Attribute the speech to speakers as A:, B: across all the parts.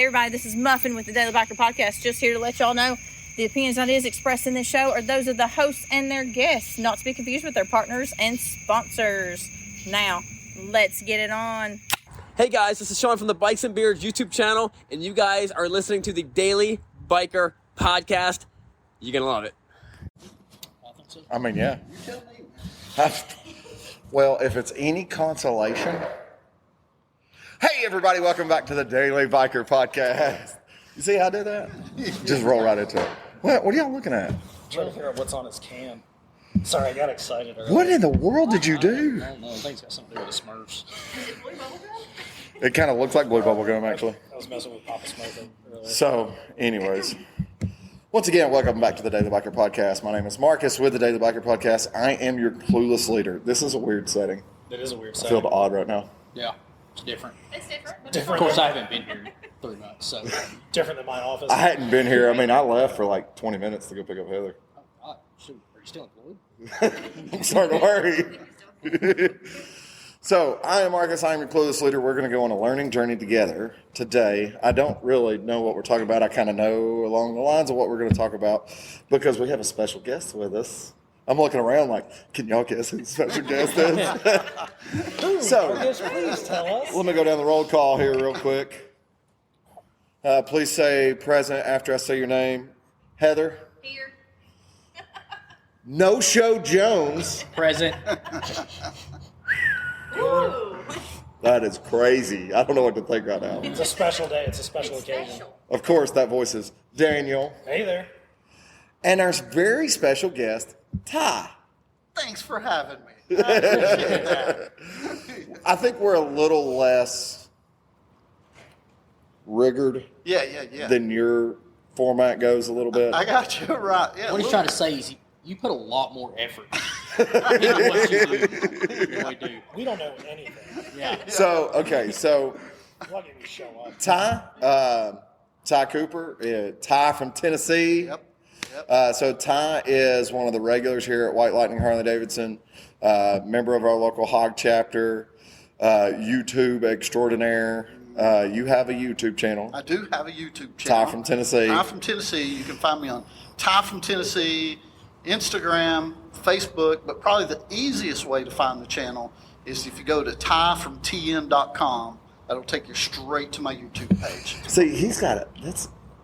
A: Hey everybody, this is Muffin with the Daily Biker Podcast. Just here to let y'all know the opinions and ideas expressed in this show are those of the hosts and their guests, not to be confused with their partners and sponsors. Now, let's get it on.
B: Hey guys, this is Sean from the Bikes and Beards YouTube channel, and you guys are listening to the Daily Biker Podcast. You're gonna love it.
C: I mean, yeah. Well, if it's any consolation. Hey, everybody, welcome back to the Daily Biker Podcast. You see how I did that? Just roll right into it. What are y'all looking at?
D: I'm trying to figure out what's on his can. Sorry, I got excited earlier.
C: What in the world did you do?
D: I don't know. I think it's got something to do with the Smurfs.
C: It kind of looks like blue bubble gum, actually.
D: I was messing with Papa Smoker earlier.
C: So, anyways, once again, welcome back to the Daily Biker Podcast. My name is Marcus with the Daily Biker Podcast. I am your clueless leader. This is a weird setting.
D: It is a weird
C: I
D: setting.
C: feel odd right now.
D: Yeah, it's different.
A: It's different. But
D: Different.
E: Of course, I haven't been here 3 months, so.
D: Different than my office.
C: I hadn't been here. I mean, I left for like 20 minutes to go pick up Heather.
E: Oh, God. Shoot, are you still employed?
C: I'm starting to worry. So, I am Marcus. I am your clueless leader. We're going to go on a learning journey together today. I don't really know what we're talking about. I kind of know along the lines of what we're going to talk about because we have a special guest with us. I'm looking around like, can y'all guess who the special guest is? So,
D: Marcus, please tell us.
C: let me go down the roll call here real quick. Please say present after I say your name. Heather.
A: Here.
C: No Show Jones.
E: Present.
A: Ooh.
C: That is crazy. I don't know what to think right now.
D: It's a special day. It's a special occasion.
A: Special.
C: Of course, that voice is Daniel.
D: Hey there.
C: And our very special guest, Ty.
F: Thanks for having me. I appreciate that.
C: I think we're a little less rigored
F: Yeah.
C: than your format goes a little bit.
F: I got you right. Yeah,
E: What he's trying to say is you put a lot more effort into what you do. You really do.
D: We don't know anything.
E: Yeah.
C: So
D: Lucky we show up.
C: Ty Cooper, Ty from Tennessee.
F: Yep.
C: So Ty is one of the regulars here at White Lightning Harley Davidson, member of our local hog chapter, YouTube extraordinaire. You have a YouTube channel.
F: I do have a YouTube channel.
C: Ty from Tennessee.
F: Ty from Tennessee. You can find me on Ty from Tennessee, Instagram, Facebook, but probably the easiest way to find the channel is if you go to tyfromtn.com. That'll take you straight to my YouTube page.
C: See, he's got it.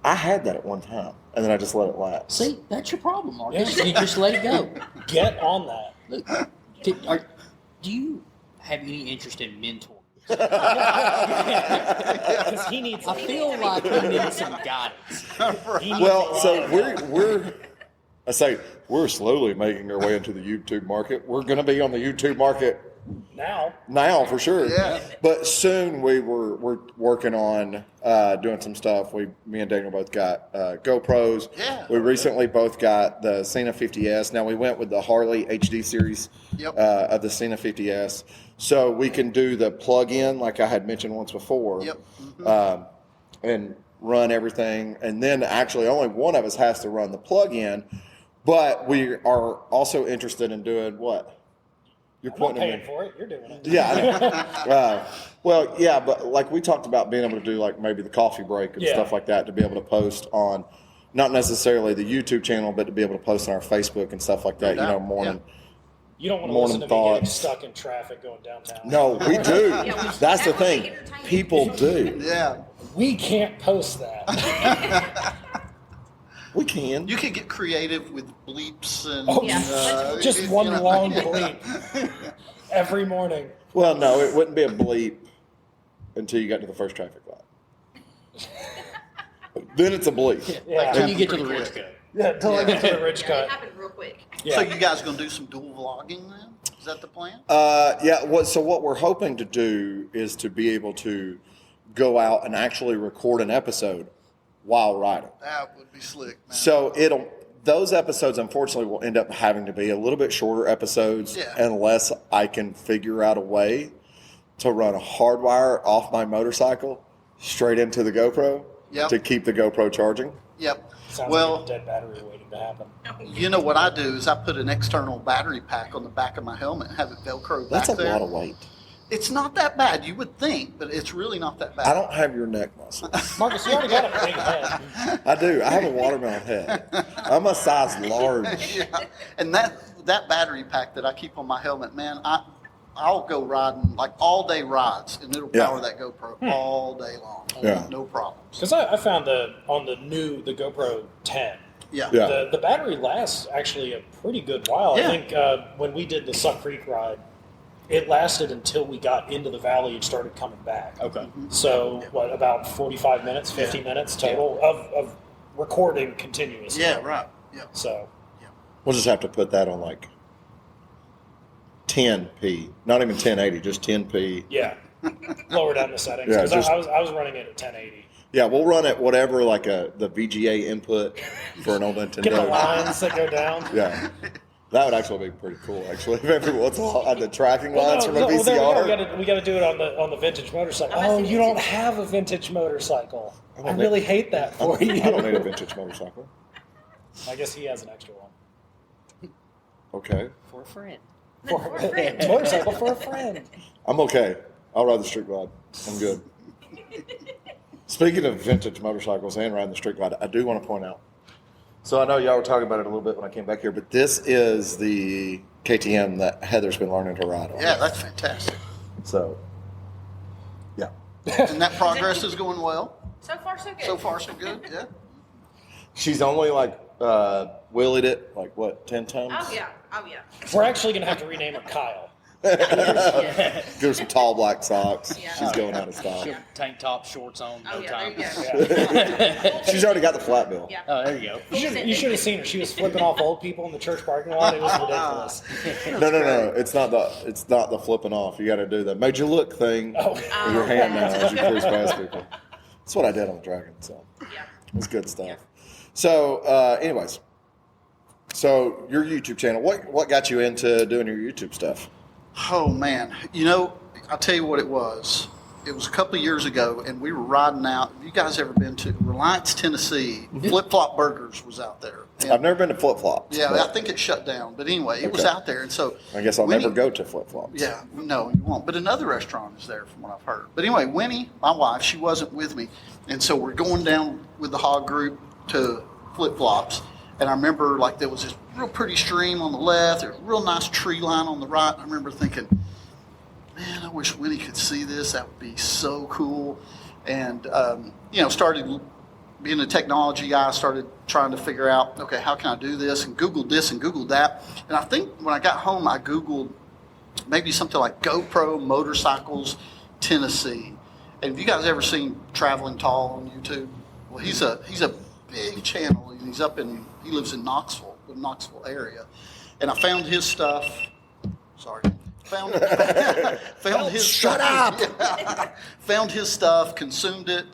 C: I had that at one time, and then I just let it lapse.
E: See, that's your problem, Marcus.
D: Yeah.
E: You just let it go.
D: Get on that.
E: Look, do you have any interest in mentoring?
D: Because he needs.
E: I feel like he needs some guidance.
D: He needs
C: Well,
D: a
C: so
D: lot.
C: we're slowly making our way into the YouTube market. We're going to be on the YouTube market now for sure.
F: Yeah.
C: But soon we're working on doing some stuff. Me and Daniel both got GoPros.
F: Yeah.
C: We recently both got the Cena 50S. Now we went with the Harley HD series of the Cena 50S, so we can do the plug-in like I had mentioned once before.
F: Yep. Mm-hmm.
C: And run everything. And then actually only one of us has to run the plug-in, but we are also interested in doing what? You're
D: I'm not
C: pointing at
D: paying
C: me.
D: for it. You're doing it.
C: Yeah. Well, yeah, but like we talked about being able to do like maybe the coffee break and stuff like that to be able to post on not necessarily the YouTube channel, but to be able to post on our Facebook and stuff like that, morning.
D: You don't want to
C: Morning
D: listen to me getting
C: thoughts.
D: stuck in traffic going downtown.
C: No, we do.
A: Yeah,
C: That's the
A: that would be
C: thing.
A: entertaining.
C: People do.
F: Yeah.
D: We can't post that.
C: We can.
F: You can get creative with bleeps and
D: Oh, just one long bleep every morning.
C: Well, no, it wouldn't be a bleep until you got to the first traffic light. Then it's a bleep.
D: Yeah.
E: Until you get to the ridge cut.
D: Yeah, until I get to the ridge
A: Yeah,
D: cut.
A: it happened real quick.
D: Yeah.
F: So you guys going to do some dual vlogging then? Is that the plan?
C: So what we're hoping to do is to be able to go out and actually record an episode while riding.
F: That would be slick, man.
C: So those episodes unfortunately will end up having to be a little bit shorter episodes unless I can figure out a way to run a hardwire off my motorcycle straight into the GoPro to keep the GoPro charging.
F: Yep.
D: Sounds
F: Well,
D: like a dead battery waiting to happen.
F: you know what I do is I put an external battery pack on the back of my helmet and have it Velcro back
C: That's a
F: there.
C: lot of weight.
F: It's not that bad. You would think, but it's really not that bad.
C: I don't have your neck muscle.
D: Marcus, you already got a big head.
C: I do. I have a watermelon head. I'm a size large.
F: Yeah. And that battery pack that I keep on my helmet, man, I'll go riding like all day rides, and it'll power that GoPro all day long.
C: Yeah.
F: No problems.
D: Because I found the GoPro 10.
F: Yeah.
C: Yeah.
D: The battery lasts actually a pretty good while.
F: Yeah.
D: I think when we did the Suck Creek ride, it lasted until we got into the valley and started coming back.
B: Okay.
D: So, about 45 minutes, 50 minutes total of recording continuously.
F: Yeah, right. Yeah.
D: So,
C: We'll just have to put that on like 10p, not even 1080, just 10p.
D: yeah. Lower down the settings.
C: Yeah,
D: Because
C: just-
D: I was running it at 1080.
C: Yeah, we'll run it whatever, like the VGA input for an old Nintendo.
D: Get the lines that go down.
C: Yeah, that would actually be pretty cool. Actually, every once in a while, the tracking lines from a
D: there we
C: VCR.
D: go. We got to do it on the vintage motorcycle. Oh, you don't have a vintage motorcycle. I really hate that for you.
C: I don't need a vintage motorcycle.
D: I guess he has an extra one.
C: Okay,
B: For a friend.
D: Motorcycle for a friend.
C: I'm okay. I'll ride the street rod. I'm good. Speaking of vintage motorcycles and riding the street rod, I do want to point out. So I know y'all were talking about it a little bit when I came back here, but this is the KTM that Heather's been learning to ride on.
F: Yeah, that's fantastic.
C: So, yeah.
F: And that progress is going well.
A: So far, so good.
F: So far, so good. Yeah.
C: She's only like wheelied it like what 10 times.
A: Oh yeah.
D: We're actually going to have to rename her Kyle.
C: Give her some tall black socks.
A: Yeah.
C: She's going out of style.
B: She'll tank top, shorts on,
A: Oh
B: no
A: yeah.
B: time.
A: There you go.
C: She's already got the flat bill.
A: Yeah.
B: Oh, there you go.
D: You should have seen her. She was flipping off old people in the church parking lot. It was ridiculous.
C: No. It's not the flipping off. You got to do the made you look thing
D: Oh.
C: with your hand now as you cruise past people. That's what I did on the Dragon. So
A: Yeah.
C: it's good stuff. So, anyways, so your YouTube channel. What got you into doing your YouTube stuff?
F: Oh man, I'll tell you what it was. It was a couple of years ago, and we were riding out. Have you guys ever been to Reliance, Tennessee? Flip Flop Burgers was out there. And
C: I've never been to Flip Flops.
F: yeah,
C: but
F: I think it shut down. But anyway, it was
C: Okay.
F: out there, and so
C: I guess I'll
F: Winnie-
C: never go to Flip Flops.
F: Yeah, no, you won't. But another restaurant is there, from what I've heard. But anyway, Winnie, my wife, she wasn't with me, and so we're going down with the hog group to Flip Flops. And I remember, like, there was this real pretty stream on the left, there's a real nice tree line on the right. And I remember thinking, man, I wish Winnie could see this. That would be so cool. And, started being a technology guy, started trying to figure out, okay, how can I do this? And Googled this and Googled that. And I think when I got home, I Googled maybe something like GoPro Motorcycles Tennessee. And have you guys ever seen Traveling Tall on YouTube? Well, he's a big channel, and he lives in Knoxville, the Knoxville area. And I found his stuff. Sorry. Found his
C: Shut
F: stuff. Yeah. Found his stuff, consumed it,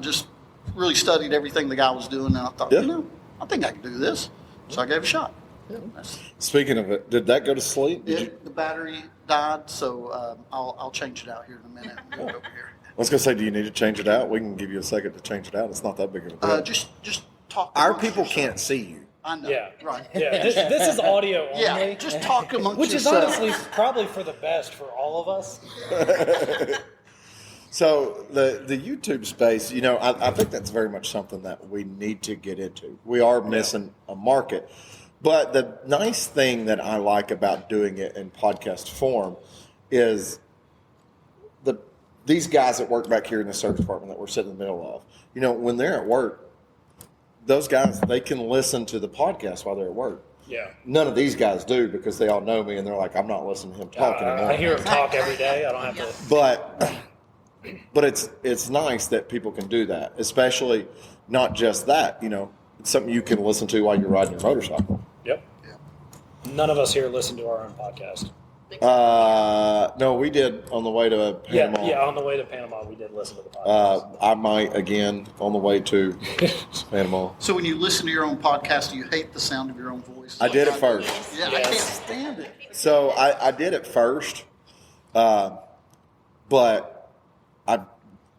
F: just really studied everything the guy was doing, and I thought,
C: Yeah.
F: I think I can do this. So I gave it a shot. That's
C: Speaking of it, did that go to sleep? Did you?
F: it. The battery died, so I'll change it out here in a minute. Over here.
C: I was gonna say, do you need to change it out? We can give you a second to change it out. It's not that big of a deal.
F: Just talk.
C: Our
F: amongst
C: people
F: yourselves.
C: can't see you.
F: I know.
D: Yeah.
F: Right.
D: Yeah, this is audio only.
F: Yeah. Just talk amongst
D: Which is
F: yourselves.
D: honestly probably for the best for all of us.
C: So the YouTube space, I think that's very much something that we need to get into. We are missing a market. But the nice thing that I like about doing it in podcast form is these guys that work back here in the service department that we're sitting in the middle of, when they're at work, those guys, they can listen to the podcast while they're at work.
D: Yeah.
C: None of these guys do because they all know me and they're like, I'm not listening to him talk anymore.
D: I hear him talk every day. I don't have to.
C: But it's nice that people can do that, especially not just that, it's something you can listen to while you're riding your motorcycle.
D: Yep. None of us here listen to our own podcast.
C: No, we did on the way to Panama.
D: Yeah, on the way to Panama, we did listen to the podcast.
C: I might again on the way to Panama.
F: So when you listen to your own podcast, do you hate the sound of your own voice?
C: I did it first.
F: Yeah, I
D: Yes.
F: can't stand it.
C: So I did it first, but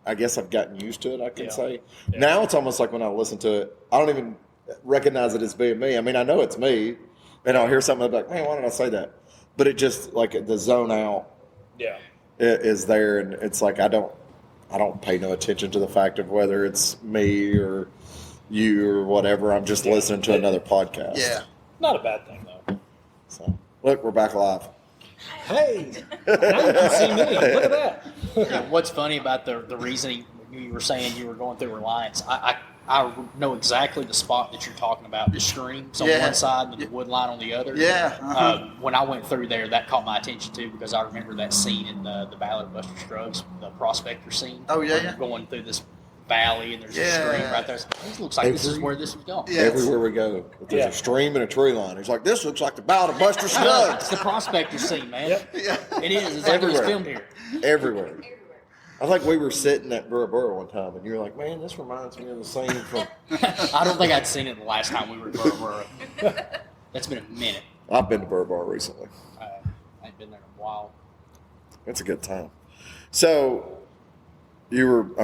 C: I guess I've gotten used to it, I can
D: Yeah.
C: say.
D: Yeah.
C: Now it's almost like when I listen to it, I don't even recognize it as being me. I mean, I know it's me, and I'll hear something, I'll be like, man, why did I say that? But it just, like, the zone out.
D: Yeah.
C: is there, and it's like I don't pay no attention to the fact of whether it's me or you or whatever. I'm just listening to another podcast.
F: Yeah.
D: Not a bad thing, though.
C: So look, we're back live.
D: Hey, now you can see me. Look at that.
E: Yeah, what's funny about the reasoning you were saying you were going through Reliance, I know exactly the spot that you're talking about. The streams on one side and the wood line on the other.
F: Yeah. Uh-huh.
E: When I went through there, that caught my attention too, because I remember that scene in the Ballad of Buster Scruggs, the prospector scene.
F: Oh, yeah,
E: where
F: yeah.
E: you're going through this valley and there's a stream right there. This looks like this is where this was going.
F: Yeah.
C: Everywhere we go, if there's a stream and a tree line. He's like, this looks like the Ballad of Buster Scruggs.
E: It's the prospector scene, man.
D: Yep.
E: It is. It's like it was filmed here.
C: Everywhere. I think we were sitting at Burra Burra one time, and you were like, man, this reminds me of the scene from...
E: I don't think I'd seen it the last time we were in Burra Burra. That's been a minute.
C: I've been to Burra Burra recently.
E: I ain't been there in a while.
C: It's a good time. So, you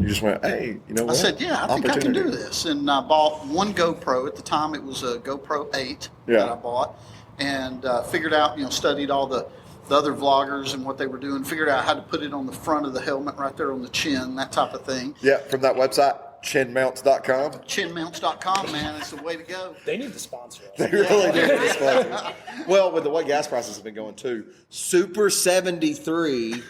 C: just went, hey, you know what?
F: I said, yeah, I think I can do
C: Opportunity.
F: this. And I bought one GoPro. At the time, it was a GoPro 8 that I bought. And figured out, studied all the other vloggers and what they were doing, figured out how to put it on the front of the helmet right there on the chin, that type of thing.
C: Yeah, from that website, chinmounts.com.
F: Chinmounts.com, man, it's the way to go.
D: They need to sponsor us.
C: They really do need sponsors. Well, with the way gas prices have been going too, Super 73,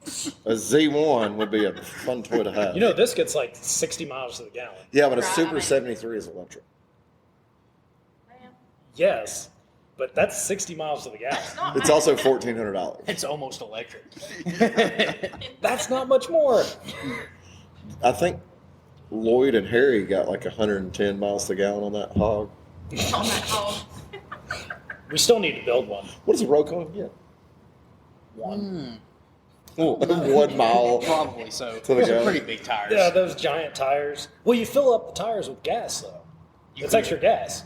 C: a Z1 would be a fun toy to have.
D: This gets like 60 miles to the gallon.
C: Yeah, but a Super 73 is electric.
D: Yes, but that's 60 miles to the gallon.
C: It's also $1,400.
E: It's almost electric.
D: That's not much more.
C: I think Lloyd and Harry got like 110 miles to the gallon on that hog.
D: We still need to build one.
C: What does a road car get?
D: One.
C: 1 mile.
E: Probably so.
C: To the
E: Those are
C: gallon.
E: pretty big tires.
D: Yeah, those giant tires. Well, you fill up the tires with gas, though. It's extra gas.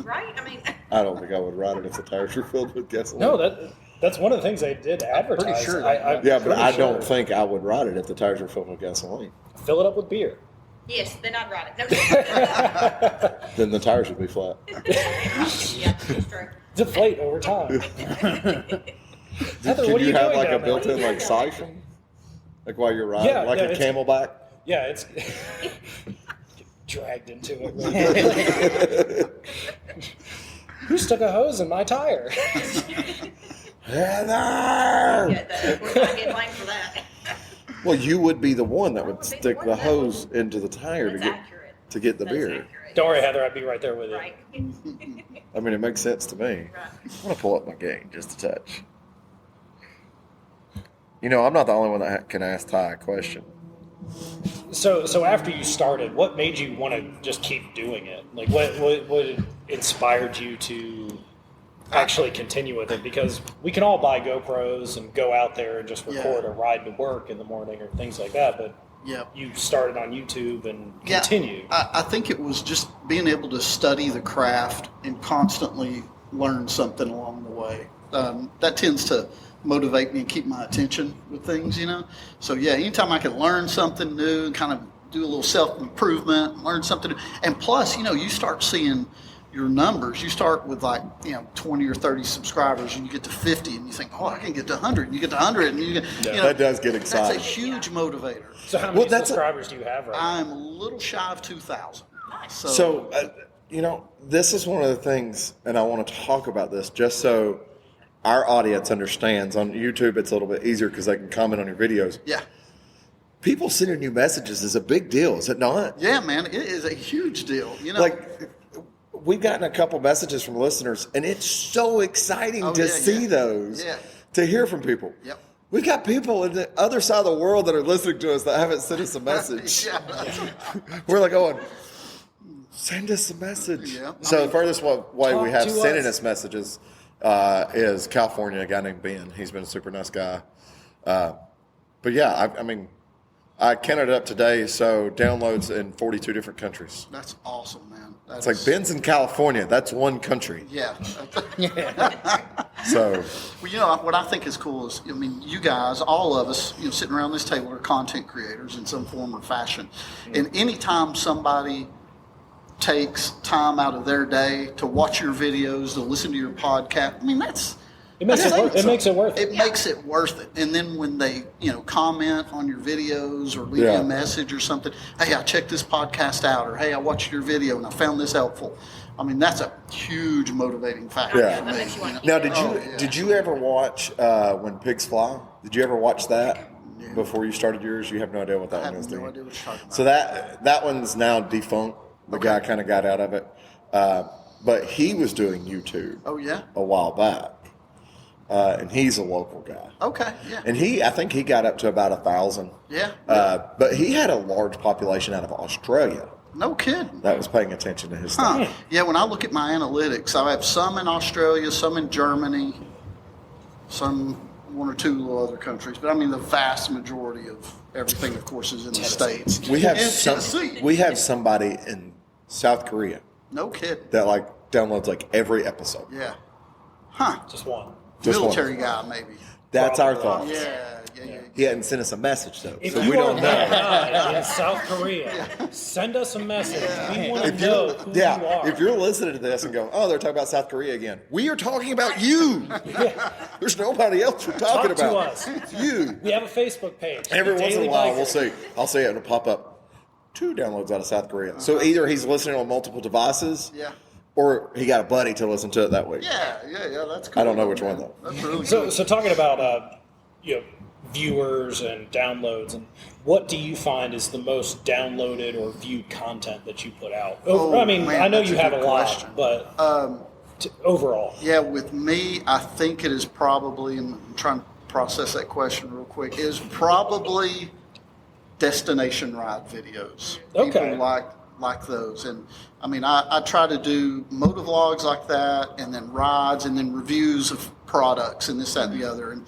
A: Right? I mean,
C: I don't think I would ride it if the tires were filled with gasoline.
D: No, that's one of the things they did advertise.
E: sure
D: I'm
C: Yeah, but
D: pretty
C: I
D: sure.
C: don't think I would ride it if the tires were filled with gasoline.
D: Fill it up with beer.
A: yes, then I'd write it. No.
C: Then the tires would be flat.
A: Yeah, it's true.
D: Deflate over time. Heather,
C: Can
D: what are
C: you
D: you
C: have
D: doing
C: like a
D: down there?
C: built-in like siphon? Like while you're riding?
D: Yeah,
C: like
D: yeah,
C: a
D: it's-
C: Camelback?
D: Yeah, it's dragged into it. Who stuck a hose in my tire?
C: Heather!
A: Yeah, we're not getting blamed for that.
C: Well, you would be the one that would
A: would be the
C: stick
A: one
C: the
A: that
C: hose into the tire
A: That's
C: to get
A: accurate.
C: the
A: That's
C: beer.
A: accurate.
D: Don't worry, Heather, I'd be right there with you.
A: Right.
C: I mean, it makes sense to me.
A: Right.
C: I'm going to pull up my game just a touch. I'm not the only one that can ask Ty a question.
D: So after you started, what made you want to just keep doing it? Like, what inspired you to actually continue with it? Because we can all buy GoPros and go out there and just record a ride to work in the morning or things like that, but you started on YouTube and continued.
F: I think it was just being able to study the craft and constantly learn something along the way. That tends to motivate me and keep my attention with things, So anytime I can learn something new and kind of do a little self-improvement, learn something new. And plus, you start seeing your numbers. You start with 20 or 30 subscribers and you get to 50 and you think, oh, I can get to 100. And you get to 100 and you get,
C: That does get exciting.
F: That's a huge motivator.
D: So how many subscribers do you have right now?
F: I'm a little shy of 2,000.
C: So, this is one of the things, and I want to talk about this just so our audience understands. On YouTube, it's a little bit easier because they can comment on your videos.
F: Yeah.
C: People sending you messages is a big deal, is it not?
F: Yeah, man, it is a huge deal.
C: Like, we've gotten a couple messages from listeners, and it's so exciting to see those, to hear from people.
F: Yep.
C: We've got people in the other side of the world that are listening to us that haven't sent us a message. We're like going, send us a message.
F: Yeah.
C: So the furthest way we have
D: to
C: sending
D: us.
C: us messages is California, a guy named Ben. He's been a super nice guy. But yeah, I counted it up today, so downloads in 42 different countries.
F: That's awesome, man.
C: It's like Ben's in California. That's one country.
F: Yeah.
C: So,
F: Well, what I think is cool is, you guys, all of us, sitting around this table are content creators in some form or fashion. And anytime somebody takes time out of their day to watch your videos, to listen to your podcast,
D: It makes it worth it.
F: It
D: It
F: makes it worth it. And then when they, comment on your videos or leave you a message or something, hey, I checked this podcast out, or hey, I watched your video and I found this helpful. I mean, that's a huge motivating factor for me.
C: Now, did you ever watch When Pigs Fly? Did you ever watch that before you started yours? You have no idea what that one is.
F: I have no idea what you're talking about.
C: So that one's now defunct. The guy kind of got out of it, but he was doing YouTube.
F: Oh yeah,
C: a while back. And he's a local guy.
F: Okay, yeah.
C: And I think he got up to about 1,000.
F: Yeah.
C: But he had a large population out of Australia
F: No kidding.
C: that was paying attention to his stuff.
F: Yeah, when I look at my analytics, I have some in Australia, some in Germany, some one or two little other countries. But I mean, the vast majority of everything, of course, is in the States.
C: We have
F: And Tennessee.
C: we have somebody in South Korea
F: No kidding.
C: that downloads every episode.
F: Yeah. Huh.
D: just one.
C: Just one.
F: Military guy, maybe.
C: That's our
D: Probably.
C: thoughts.
F: Yeah.
C: He hadn't sent us a message though,
D: If
C: so
D: you
C: we don't
D: are
C: know.
D: that guy in South Korea, send us a message. We want to know who you are.
C: If you're listening to this and go, oh, they're talking about South Korea again. We are talking about you. There's nobody else we're talking
D: Talk to
C: about.
D: us.
C: It's you.
D: We have a Facebook page.
C: Every
D: The
C: once in a
D: Daily
C: while,
D: Biker.
C: I'll see it, it'll pop up. 2 downloads out of South Korea. So either he's listening on multiple devices,
F: Yeah.
C: or he got a buddy to listen to it that week.
F: Yeah, that's cool.
C: I don't know which one though.
F: That's really
D: So,
F: cool.
D: so talking about viewers and downloads, and what do you find is the most downloaded or viewed content that you put out?
F: Oh,
D: I mean,
F: man,
D: I know
F: that's
D: you
F: a
D: have
F: good
D: a lot,
F: question.
D: but overall,
F: Yeah, with me, I think it is probably, and I'm trying to process that question real quick, is probably destination ride videos.
D: Okay.
F: People like those. And I mean, I try to do motovlogs like that, and then rides, and then reviews of products and this, that, and the other. And,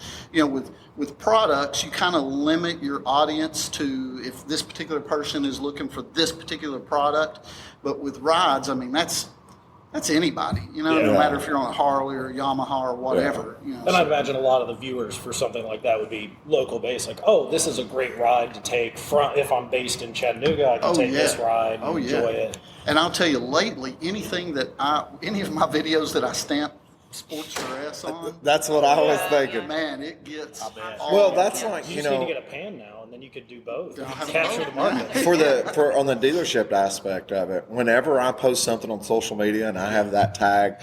F: with products, you kind of limit your audience to if this particular person is looking for this particular product. But with rides, I mean, that's anybody, no matter if you're on a Harley or a Yamaha or whatever.
D: and I imagine a lot of the viewers for something like that would be local based. Like, oh, this is a great ride to take from. If I'm based in Chattanooga, I can take this ride and enjoy it.
F: And I'll tell you, lately, any of my videos that I stamp Sports for S on,
C: That's what I was thinking.
F: man, it gets.
C: Well, that's like,
D: You just need to get a pan now, and then you could do both. You
F: have
D: can capture
F: both.
D: the market.
C: for on the dealership aspect of it, whenever I post something on social media and I have that tag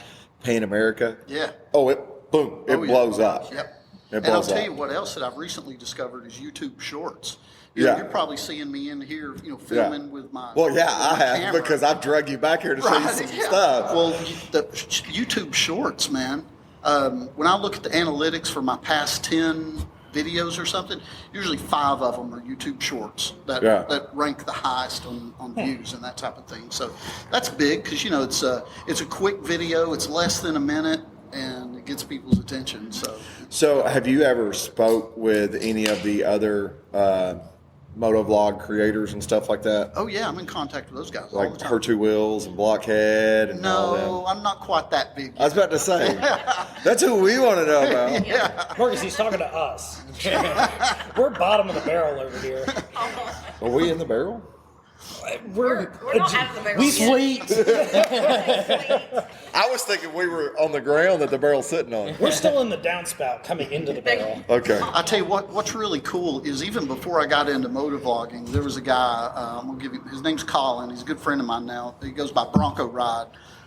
C: Pan America,
F: Yeah.
C: oh, it blows up.
F: Yep.
C: It
F: And I'll
C: blows
F: tell
C: up.
F: you what else that I've recently discovered is YouTube Shorts.
C: Yeah.
F: You're probably seeing me in here, filming with my.
C: Well, yeah,
F: with
C: I
F: my
C: have
F: camera.
C: because I've dragged you back here to show you some
F: Yeah.
C: stuff.
F: Well, the YouTube Shorts, man. When I look at the analytics for my past 10 videos or something, usually 5 of them are YouTube Shorts that rank the highest on views and that type of thing. So that's big because it's a quick video. It's less than a minute and it gets people's attention.
C: So, have you ever spoke with any of the other motovlog creators and stuff like that?
F: Oh yeah, I'm in contact with those guys all
C: Like
F: the time.
C: Her Two Wheels and Blockhead and all
F: No,
C: that?
F: I'm not quite that big.
C: I was about to say, that's who we want to know about.
F: Yeah.
D: Marcus, he's talking to us. We're bottom of the barrel over here.
C: Are we in the barrel?
A: We're not out of the barrel
D: We
A: yet.
D: sweet.
C: I was thinking we were on the ground that the barrel's sitting on.
D: We're still in the downspout coming into the barrel.
C: Okay.
F: I tell you what's really cool is even before I got into motovlogging, there was a guy. I'm gonna give you his name's Colin. He's a good friend of mine now. He goes by Bronco Ride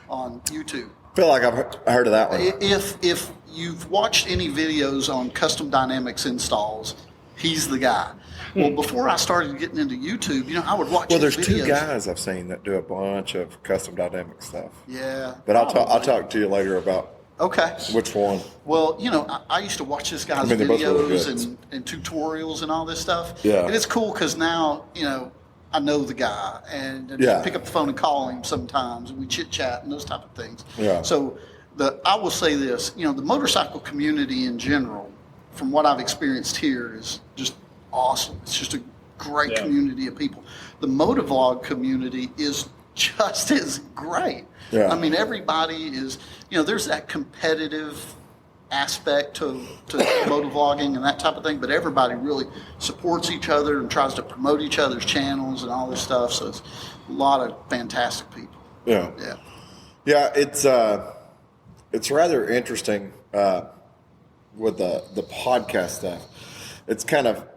F: on YouTube.
C: I feel like I've heard of that one.
F: If you've watched any videos on custom dynamics installs, he's the guy. Well, before I started getting into YouTube, I would watch.
C: Well,
F: his
C: there's
F: videos.
C: 2 guys I've seen that do a bunch of custom dynamic stuff.
F: Yeah,
C: But I'll talk to you later about
F: Okay.
C: which one.
F: Well, I used to watch this guy's
C: they're both really
F: videos
C: good.
F: and tutorials and all this stuff.
C: Yeah.
F: And it's cool because now, I know the guy and I just
C: Yeah.
F: pick up the phone and call him sometimes and we chit chat and those type of things.
C: Yeah.
F: So I will say this, the motorcycle community in general, from what I've experienced here, is just awesome. It's just a great community of people. The motovlog community is just as great.
C: Yeah.
F: I mean, everybody is, there's that competitive aspect to motovlogging and that type of thing, but everybody really supports each other and tries to promote each other's channels and all this stuff. So it's a lot of fantastic people.
C: Yeah.
F: Yeah.
C: Yeah, it's rather interesting. with the podcast stuff. It's kind of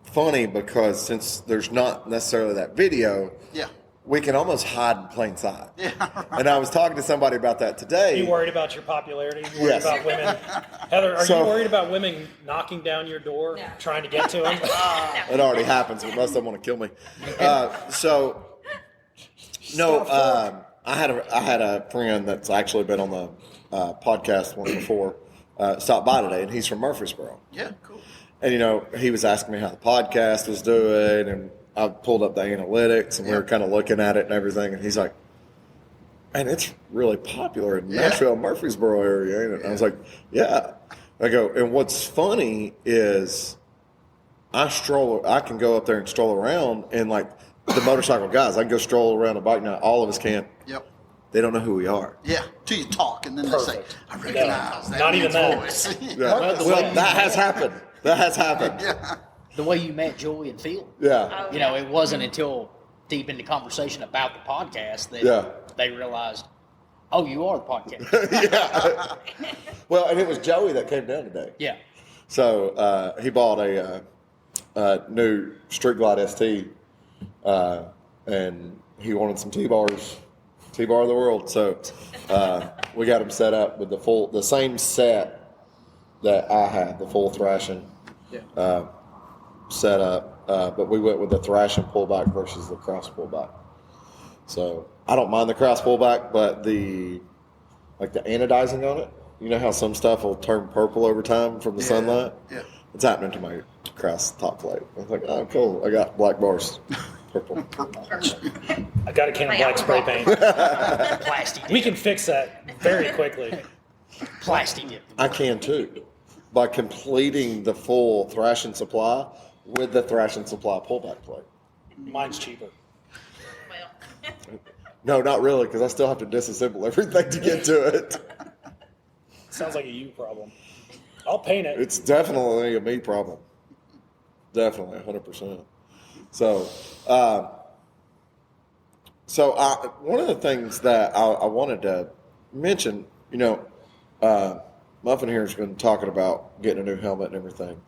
C: funny because since there's not necessarily that video,
F: Yeah.
C: we can almost hide in plain sight.
F: Yeah. Right.
C: And I was talking to somebody about that today.
D: You worried about your popularity? You worried
C: Yes.
D: about women? Heather, are
C: So-
D: you worried about women knocking down your door, trying to get to them?
C: It already happens, but most of them want to kill me. I had a friend that's actually been on the podcast once before. Stopped by today, and he's from Murfreesboro.
F: Yeah, cool.
C: And he was asking me how the podcast was doing, and I pulled up the analytics, and we were kind of looking at it and everything. And he's like, "Man, it's really popular in Nashville, Murfreesboro area." Ain't it? And I was like, "Yeah." I go, and what's funny is I can go up there and stroll around, and like the motorcycle guys, I can go stroll around a bike now. All of us can.
F: Yep.
C: They don't know who we are.
F: Yeah, till you talk, and then they say,
D: Perfect.
F: "I recognize that
D: Not even
F: man's
D: that.
F: voice."
C: Yeah.
E: Well, the
C: Well,
E: way-
C: that has happened. That has happened.
F: Yeah.
E: The way you met Joey and Phil.
C: Yeah.
E: You know, it wasn't until deep into conversation about the podcast that
C: Yeah.
E: they realized, oh, you are the podcast.
C: Yeah. Well, and it was Joey that came down today.
E: Yeah.
C: So he bought a new Street Glide ST, and he wanted some T-bars, T-bar of the world. So we got him set up with the same set that I had, the full thrashing set up, but we went with the thrashing pullback versus the cross pullback. So I don't mind the cross pullback, but the anodizing on it. You know how some stuff will turn purple over time from the sunlight?
F: Yeah.
C: It's happening to my cross top plate. I was like, oh, cool. I got black bars. Purple.
D: I got a can of black spray paint.
E: Plastic
D: We can fix that very quickly.
E: Plastic dip.
C: I can too. By completing the full thrashing supply with the thrashing supply pullback plate.
D: Mine's cheaper.
A: Well,
C: No, not really, because I still have to disassemble everything to get to it.
D: Sounds like a you problem. I'll paint it.
C: It's definitely a me problem. Definitely, 100%. So, one of the things that I wanted to mention, Muffin here has been talking about getting a new helmet and everything.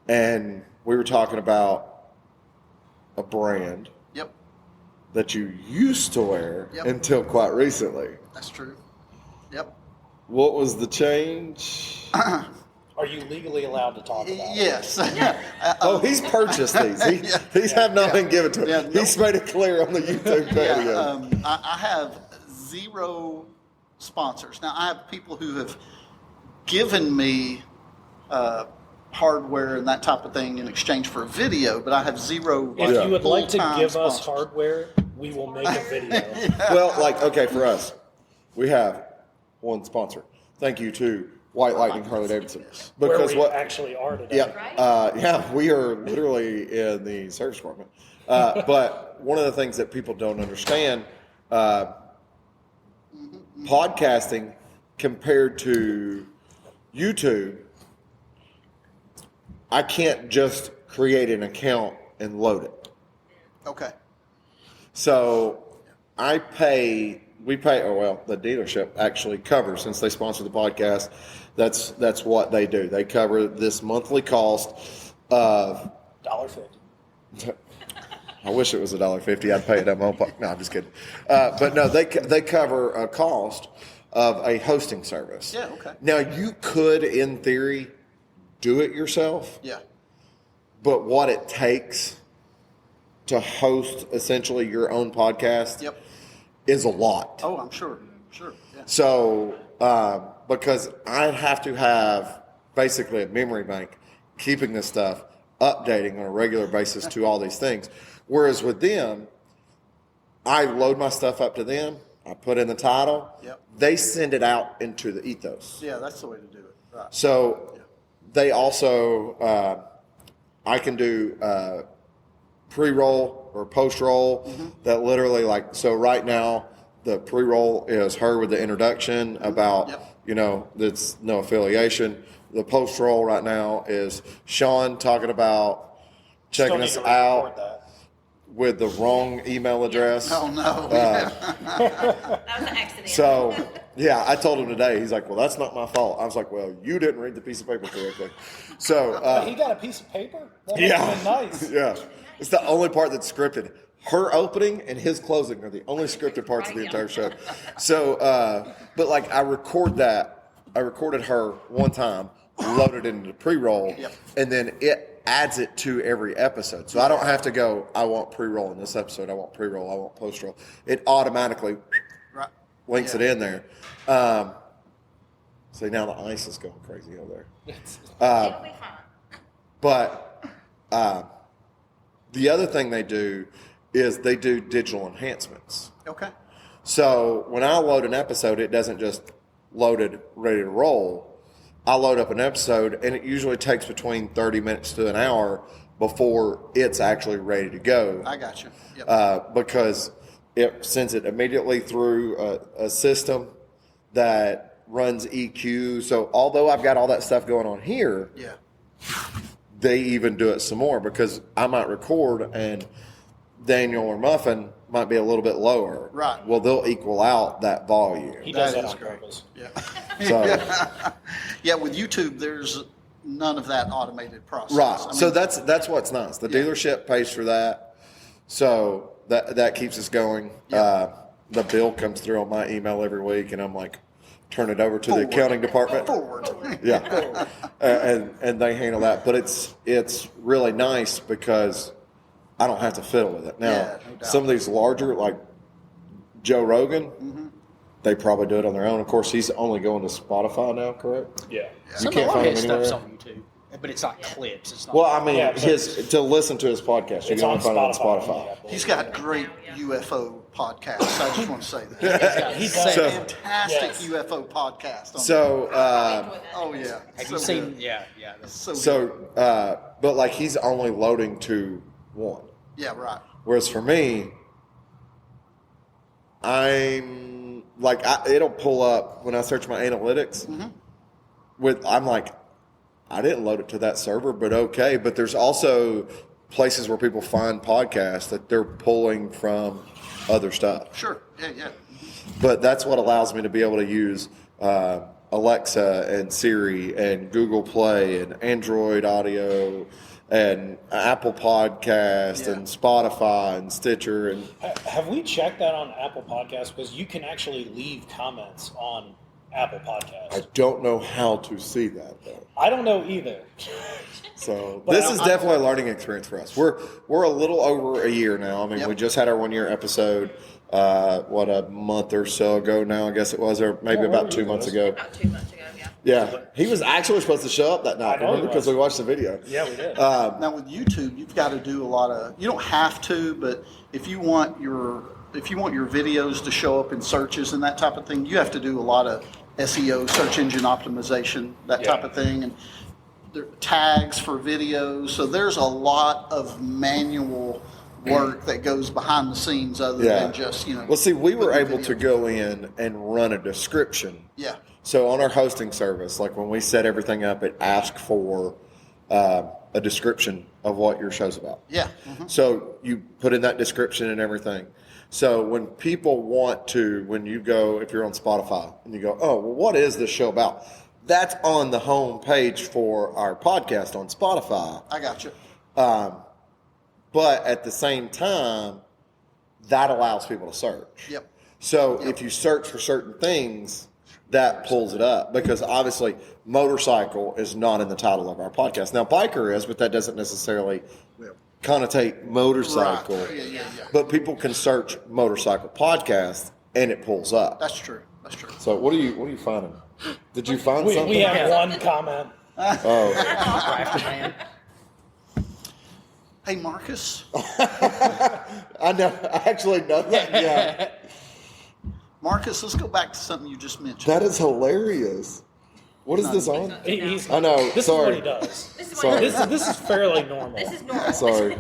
C: And we were talking about a brand
F: Yep.
C: that you used to wear
F: Yep.
C: until quite recently.
F: That's true. Yep.
C: What was the change?
D: Are you legally allowed to talk about it?
F: Yes.
C: Oh, he's purchased these. He's have not been given to him.
F: Yeah,
C: He's made it clear on the YouTube video.
F: I have 0 sponsors. Now, I have people who have given me hardware and that type of thing in exchange for a video, but I have 0.
D: If you would like to
F: full-time
D: give us
F: sponsors.
D: hardware, we will make a video.
C: Well, okay, for us, we have one sponsor. Thank you to White Lightning Harley Davidson.
D: Where
C: Because
D: we
C: what?
D: actually are today.
C: Yeah, we are literally in the service department. But one of the things that people don't understand, podcasting compared to YouTube, I can't just create an account and load it.
F: Okay.
C: So we pay, the dealership actually covers, since they sponsor the podcast, that's what they do. They cover this monthly cost of,
D: $1.50.
C: I wish it was $1.50. I'd pay it out of my own pocket. No, I'm just kidding. But no, they cover a cost of a hosting service.
F: Yeah, okay.
C: Now, you could, in theory, do it yourself,
F: Yeah.
C: but what it takes to host essentially your own podcast
F: Yep.
C: is a lot.
F: Oh, I'm sure. Sure. Yeah.
C: So, because I'd have to have basically a memory bank keeping this stuff, updating on a regular basis to all these things. Whereas with them, I load my stuff up to them, I put in the title,
F: Yep.
C: they send it out into the ethos.
F: Yeah, that's the way to do it. Right.
C: So they also, I can do pre-roll or post-roll that literally so right now the pre-roll is her with the introduction about,
F: Yep.
C: that's no affiliation. The post-roll right now is Sean talking about checking us
D: Still need to
C: out.
D: record that.
C: with the wrong email address.
F: Oh no.
A: That was an accident.
C: So, yeah, I told him today. He's like, "Well, that's not my fault." I was like, "Well, you didn't read the piece of paper correctly." So,
D: He got a piece of paper? That
C: yeah,
D: must have been nice.
C: yeah, it's the only part that's scripted. Her opening and his closing are the only scripted parts of the entire show. So, but like I recorded her one time, loaded it into pre-roll, and then it adds it to every episode. So I don't have to go, I want pre-roll in this episode, I want pre-roll, I want post-roll. It automatically links it in there. See, now the ice is going crazy over there.
A: It'll be fine.
C: But the other thing they do is they do digital enhancements.
F: Okay.
C: So when I load an episode, it doesn't just load it ready to roll. I load up an episode, and it usually takes between 30 minutes to an hour before it's actually ready to go.
F: I got you. Yep.
C: Because it sends it immediately through a system that runs EQ. So although I've got all that stuff going on here, they even do it some more because I might record and Daniel or Muffin might be a little bit lower.
F: Right.
C: Well, they'll equal out that volume.
D: He does
F: That
D: that
F: is
D: on
F: great.
D: purpose.
F: Yeah.
C: So,
F: Yeah, with YouTube, there's none of that automated process.
C: right.
F: I
C: So
F: mean,
C: that's what's nice. The dealership pays for that. So that keeps us going. The bill comes through on my email every week, and I'm like, turn it over to the accounting department.
F: forward.
C: Yeah, and they handle that. But it's really nice because I don't have to fiddle with it. Now,
F: Yeah, no doubt.
C: some of these larger, like Joe Rogan, they probably do it on their own. Of course, he's only going to Spotify now, correct?
D: Yeah.
E: Some
C: can't
E: a lot of
C: find
E: his
C: him
E: stuff's
C: anywhere?
E: on YouTube, but it's like clips. It's not.
C: Well, I mean,
D: Yeah, but
C: his to listen to his podcast, you
D: It's
C: can
D: on
C: only find it on
D: Spotify.
C: Spotify.
F: He's got great UFO podcasts. I just want to say that.
D: He does.
C: So-
F: Fantastic
D: Yes.
F: UFO podcast.
C: So,
F: Oh yeah.
E: Have
F: So
E: you seen?
F: good.
E: Yeah, yeah. That's,
F: So good.
C: but like he's only loading to one.
F: Yeah, right.
C: Whereas for me, I'm like it'll pull up when I search my analytics. I'm like, I didn't load it to that server, but okay. But there's also places where people find podcasts that they're pulling from other stuff.
F: Sure. Yeah, yeah.
C: But that's what allows me to be able to use Alexa and Siri and Google Play and Android Audio and Apple Podcast and Spotify and Stitcher and
D: Have we checked that on Apple Podcasts? Because you can actually leave comments on Apple Podcasts.
C: I don't know how to see that though.
D: I don't know either.
C: So
D: But
C: this is definitely a learning experience for us. We're a little over a year now. I mean, we just had our 1 year episode. A month or so ago now, I guess it was, or maybe
D: Where
C: about
D: were
C: 2
D: you,
C: months
D: Liz?
C: ago.
A: About 2 months ago, yeah.
C: Yeah, he was actually supposed to show up that night.
D: I know he
C: Remember, because
D: was.
C: we watched the video.
D: Yeah, we did.
F: Now with YouTube, you've got to do a lot of. You don't have to, but if you want your videos to show up in searches and that type of thing, you have to do a lot of SEO, search engine optimization, that type of thing, and there are tags for videos. So there's a lot of manual work that goes behind the scenes other than just
C: Well, see, we were
F: putting
C: able to
F: videos.
C: go in and run a description.
F: Yeah.
C: So on our hosting service, like when we set everything up, it asks for a description of what your show's about.
F: Yeah.
C: So you put in that description and everything. So when people want to, when you go, if you're on Spotify and you go, oh, well, what is this show about? That's on the home page for our podcast on Spotify.
F: I got you.
C: But at the same time, that allows people to search.
F: Yep.
C: So if you search for certain things, that pulls it up because obviously motorcycle is not in the title of our podcast. Now biker is, but that doesn't necessarily connotate motorcycle.
F: Right. Yeah.
C: But people can search motorcycle podcast and it pulls up.
F: That's true. That's true.
C: So what are you finding? Did you find something?
D: we have one comment.
C: Oh,
E: Rafter Man.
F: Hey, Marcus.
C: I know. I actually know that. Yeah,
F: Marcus, let's go back to something you just mentioned.
C: that is hilarious. What is this on?
D: He's,
C: I know.
D: This
C: Sorry.
D: is what he does.
A: This is
C: Sorry.
D: This is fairly normal.
A: This is normal.
C: Sorry.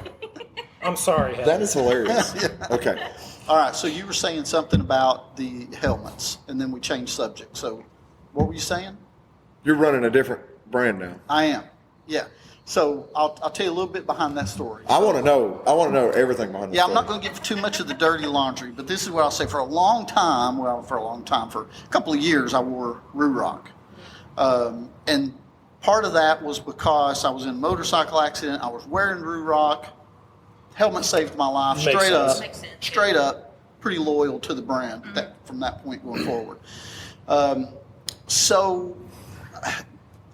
D: I'm sorry, Heather.
C: That is hilarious. Okay.
F: All right, so you were saying something about the helmets, and then we changed subject. So what were you saying?
C: You're running a different brand now.
F: I am. Yeah. So I'll tell you a little bit behind that story.
C: I want to know everything behind the
F: Yeah,
C: story.
F: I'm not going to get too much of the dirty laundry, but this is what I'll say. For a long time, for a couple of years, I wore Ruroc. And part of that was because I was in a motorcycle accident. I was wearing Ruroc. Helmet saved my life.
D: Makes sense.
A: Makes sense,
F: Straight up, pretty loyal to the brand from that point going forward. So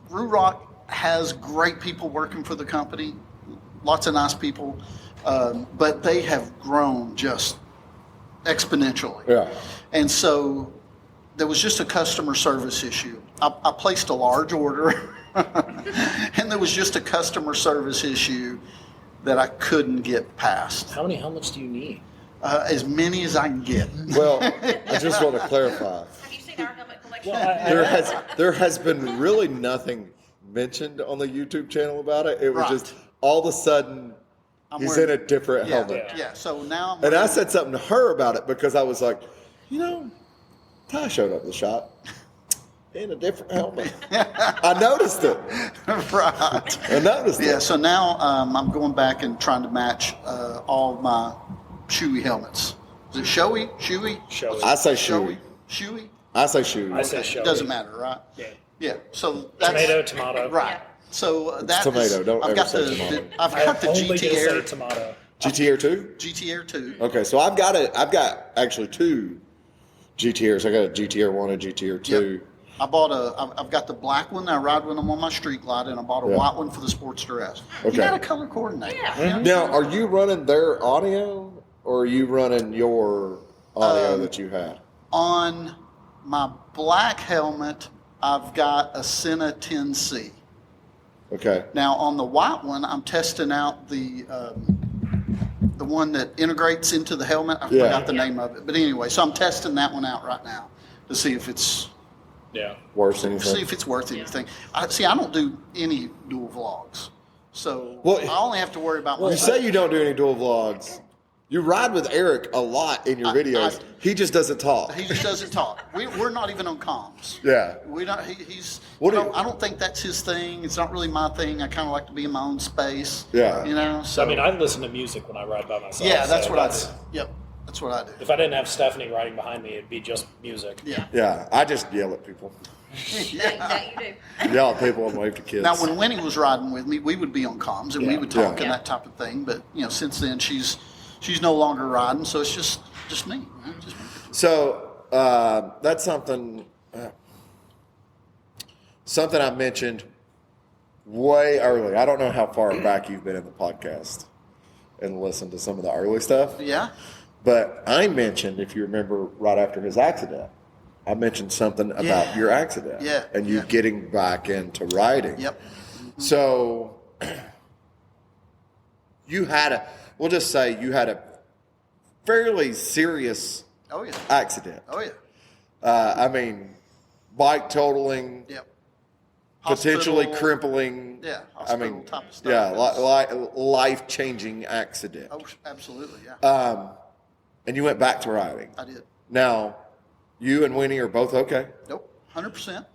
F: Ruroc has great people working for the company, lots of nice people, but they have grown just exponentially.
C: Yeah.
F: And so there was just a customer service issue. I placed a large order, and there was just a customer service issue that I couldn't get past.
D: How many helmets do you need?
F: As many as I can get.
C: Well, I just want to clarify.
A: Have you seen our helmet collection?
D: Well,
C: There has been really nothing mentioned on the YouTube channel about it. It was
F: Right.
C: just all of a sudden
F: I'm
C: he's
F: wearing-
C: in a different helmet.
F: Yeah. So now I'm
C: And I
F: wearing-
C: said something to her about it because I was like, Ty showed up at the shop in a different helmet. I noticed it.
F: right.
C: I noticed
F: Yeah,
C: it.
F: so now I'm going back and trying to match all my Shoei helmets. Is it Shoei?
D: Shoei.
C: I say shoey.
F: Shoei?
C: I say shoe.
D: I say
F: Okay,
D: Shoei.
F: it doesn't matter, right?
D: Yeah.
F: Yeah. So that's
D: Tomato.
F: right. So that's
C: tomato. Don't
F: I've
C: ever
F: got
C: say
F: the,
C: tomato.
F: I've
D: I
F: got the
D: only
F: GT
D: gonna say
F: Air,
D: tomato.
C: GTR 2?
F: GT Air 2.
C: Okay, so I've got actually two GTRs. I got a GTR 1 and GTR 2.
F: Yep. I've got the black one that I ride when I'm on my street glide, and I bought a white one for the sports dress.
C: Okay.
F: You got to color coordinate.
A: Yeah.
C: Now, are you running their audio or are you running your audio that you had?
F: On my black helmet, I've got a Senna 10C.
C: Okay.
F: Now on the white one, I'm testing out the one that integrates into the helmet. I forgot the name of it, but anyway, so I'm testing that one out right now to see if it's
D: Yeah.
C: Worse than anything?
F: worth anything. I don't do any dual vlogs, so
C: Well,
F: I only have to worry about
C: You
F: myself.
C: say you don't do any dual vlogs. You ride with Eric a lot in your videos. He just doesn't talk.
F: He just doesn't talk. We're not even on comms.
C: Yeah.
F: We don't. He's.
C: What do
F: I don't think that's his thing. It's not really my thing. I kind of like to be in my own space.
C: Yeah.
F: You know. So
D: I mean, I listen to music when I ride by myself.
F: yeah, that's
D: so
F: what I do. Yep, that's what I do.
D: If I didn't have Stephanie riding behind me, it'd be just music.
F: Yeah.
C: Yeah, I just yell at people.
A: That you do.
C: Yell at people and wave to kids.
F: Now, when Winnie was riding with me, we would be on comms and we would talk
C: Yeah.
F: and that type of thing. But since then she's no longer riding, so it's just me. Just me.
C: So that's something I mentioned way early. I don't know how far back you've been in the podcast and listened to some of the early stuff.
F: Yeah.
C: But I mentioned, if you remember, right after his accident, I mentioned something about your accident.
F: Yeah.
C: And you getting back into riding.
F: Yep.
C: So we'll just say you had a fairly serious
F: Oh yeah.
C: accident.
F: Oh yeah.
C: I mean, bike totaling,
F: Yep.
C: potentially
F: Hospital.
C: crippling.
F: Yeah.
C: I mean,
F: hospital type of stuff.
C: yeah, life-changing accident.
F: Oh, absolutely. Yeah.
C: And you went back to riding.
F: I did.
C: Now, you and Winnie are both okay.
F: Nope. 100%.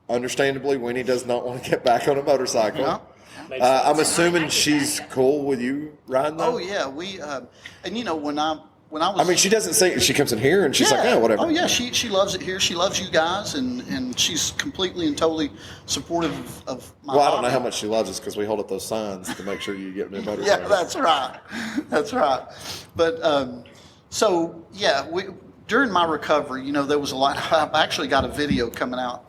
C: Understandably, Winnie does not want to get back on a motorcycle.
F: No.
D: Makes
C: I'm
D: sense.
C: assuming she's cool with you riding though?
F: Oh yeah. We and when I was.
C: I mean, she doesn't say, she comes in here and she's like, yeah, whatever.
F: Oh yeah, she loves it here. She loves you guys, and she's completely and totally supportive of my.
C: Well, I don't know
F: hobby.
C: how much she loves us because we hold up those signs to make sure you get new motorcycles.
F: Yeah, that's right. That's right. But so yeah, during my recovery, there was a lot. I've actually got a video coming out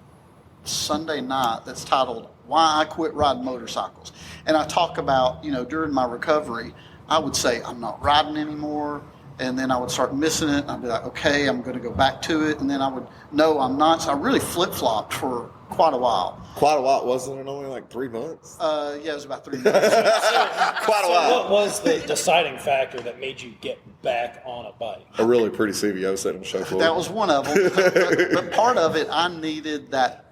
F: Sunday night that's titled "Why I Quit Riding Motorcycles," and I talk about during my recovery, I would say I'm not riding anymore. And then I would start missing it, and I'd be like, okay, I'm going to go back to it. And then I would, no, I'm not. So I really flip-flopped for quite a while.
C: Quite a lot, wasn't it? Only like 3 months?
F: Yeah, it was about 3 months.
C: Quite a
D: So
C: while.
D: what was the deciding factor that made you get back on a bike?
C: A really pretty CVO set on the show floor.
F: That was one of them. But part of it, I needed that.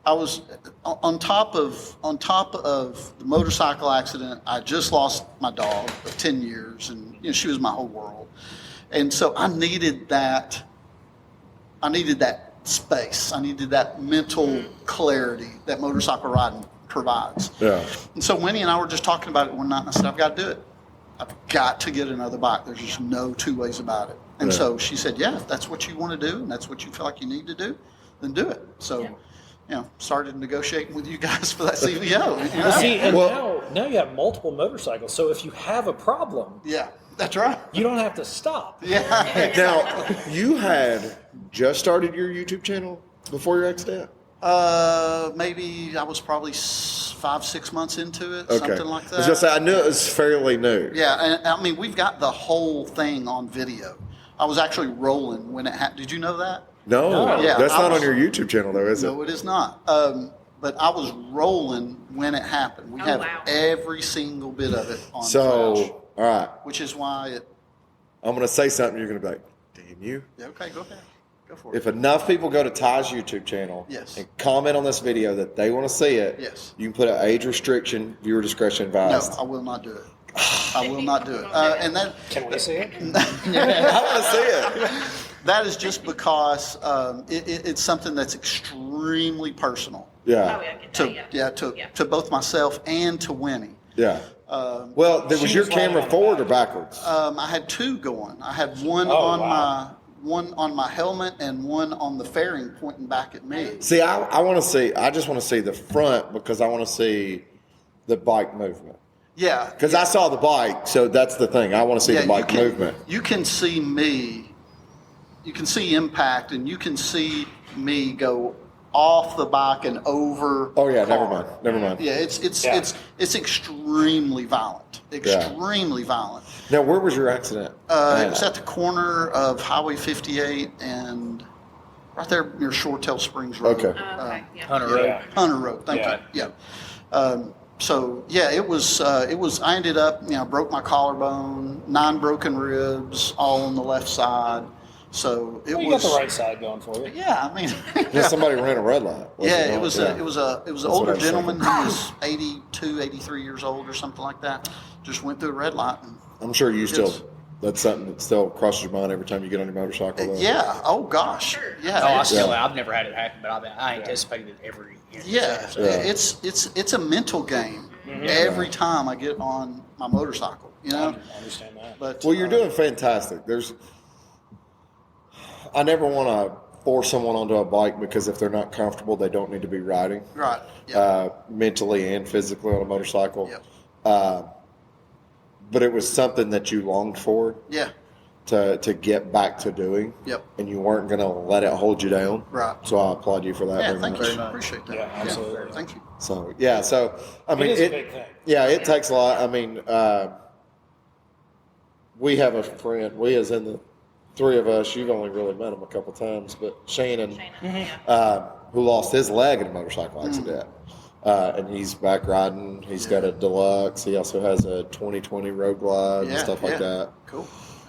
F: I was on top of the motorcycle accident. I just lost my dog of 10 years, and she was my whole world. And so I needed that. I needed that space. I needed that mental clarity that motorcycle riding provides.
C: Yeah.
F: And so Winnie and I were just talking about it one night, and I said, I've got to do it. I've got to get another bike. There's just no two ways about it. And
C: Yeah.
F: so she said, yeah, if that's what you want to do and that's what you feel like you need to do, then do it. So, started negotiating with you guys for that CVO. You know?
D: Well, see, and
C: Well-
D: now you have multiple motorcycles. So if you have a problem,
F: Yeah, that's right.
D: you don't have to stop.
F: Yeah.
C: Now, you had just started your YouTube channel before your accident?
F: Maybe I was probably 5-6 months into it,
C: Okay.
F: something like
C: I was gonna say,
F: that.
C: I knew it was fairly new.
F: Yeah, and I mean, we've got the whole thing on video. I was actually rolling when it happened. Did you know that?
C: No,
F: Yeah,
C: that's
F: I
C: not
F: was-
C: on your YouTube channel, though, is it?
F: No, it is not. But I was rolling when it happened. We have
A: wow.
F: every single bit of it on flash,
C: So, all right,
F: which is why it.
C: I'm going to say something. You're going to be like, damn you.
F: Yeah, okay, go ahead. Go for it.
C: If enough people go to Ty's YouTube channel
F: Yes.
C: and comment on this video that they want to see it,
F: Yes.
C: you can put an age restriction, viewer discretion
F: No,
C: advised.
F: I will not do it. I will not do it. And that
D: Can we see it?
C: I want to see it.
F: that is just because it's something that's extremely personal
C: Yeah.
A: Oh, yeah, I get
F: to
A: that, yeah.
F: to both myself and to Winnie.
C: Yeah. Well, was
D: she
C: your
D: was lying
C: camera
D: on the
C: forward or
D: back.
C: backwards?
F: I had two going. I had one
D: Oh,
F: on
D: wow.
F: one on my helmet and one on the fairing pointing back at me.
C: See, I want to see. I just want to see the front because I want to see the bike movement.
F: Yeah,
C: Because I saw the bike, so that's the thing. I want to see the bike movement.
F: You can see me. You can see impact, and you can see me go off the bike and over.
C: Oh yeah,
F: the
C: never
F: car.
C: mind. Never mind.
F: Yeah, it's
D: Yeah.
F: it's extremely violent. Extremely violent.
C: Now, where was your accident?
F: It was at the corner of Highway 58 and right there near Shoretail Springs Road.
C: Okay.
A: Okay, yeah.
E: Hunter Road.
D: Yeah.
F: Hunter Road. Thank
D: Yeah.
F: you. Yeah. So yeah, it was. I ended up, broke my collarbone, 9 broken ribs, all on the left side. So it
D: Well, you
F: was.
D: got the right side going for you.
F: Yeah, I mean.
C: Just somebody ran a red light.
F: Yeah,
C: not?
F: it was an
C: what I
F: older
C: was
F: gentleman. He
C: thinking.
F: was 82, 83 years old or something like that. Just went through a red light. And,
C: I'm sure you still.
F: Yes.
C: That's something that still crosses your mind every time you get on your motorcycle. Though.
F: yeah. Oh gosh.
A: Sure.
F: Yeah.
E: Oh,
F: it's-
E: I've never had it happen, but I anticipated it every year.
F: Yeah,
E: So,
C: Yeah.
F: it's a mental game
D: Mm-hmm.
F: every time I get on my motorcycle.
D: I understand that.
F: But
C: Well, you're doing fantastic. I never want to force someone onto a bike because if they're not comfortable, they don't need to be riding.
F: right. Yeah.
C: Mentally and physically on a motorcycle.
F: Yep.
C: But it was something that you longed for
F: Yeah.
C: to get back to doing.
F: Yep.
C: And you weren't going to let it hold you down.
F: Right.
C: So I applaud you for that
F: Yeah.
C: very
F: Thank
C: much.
F: you. Appreciate that.
D: Yeah, absolutely.
F: Thank you.
C: So yeah, I mean,
D: is a big thing.
C: Yeah, it takes a lot. I mean, we have a friend. We, as in the three of us, you've only really met him a couple times, but Shannon, who lost his leg in a motorcycle accident, and he's back riding. He's got a deluxe. He also has a 2020 Road Glide and stuff like that.
F: Cool.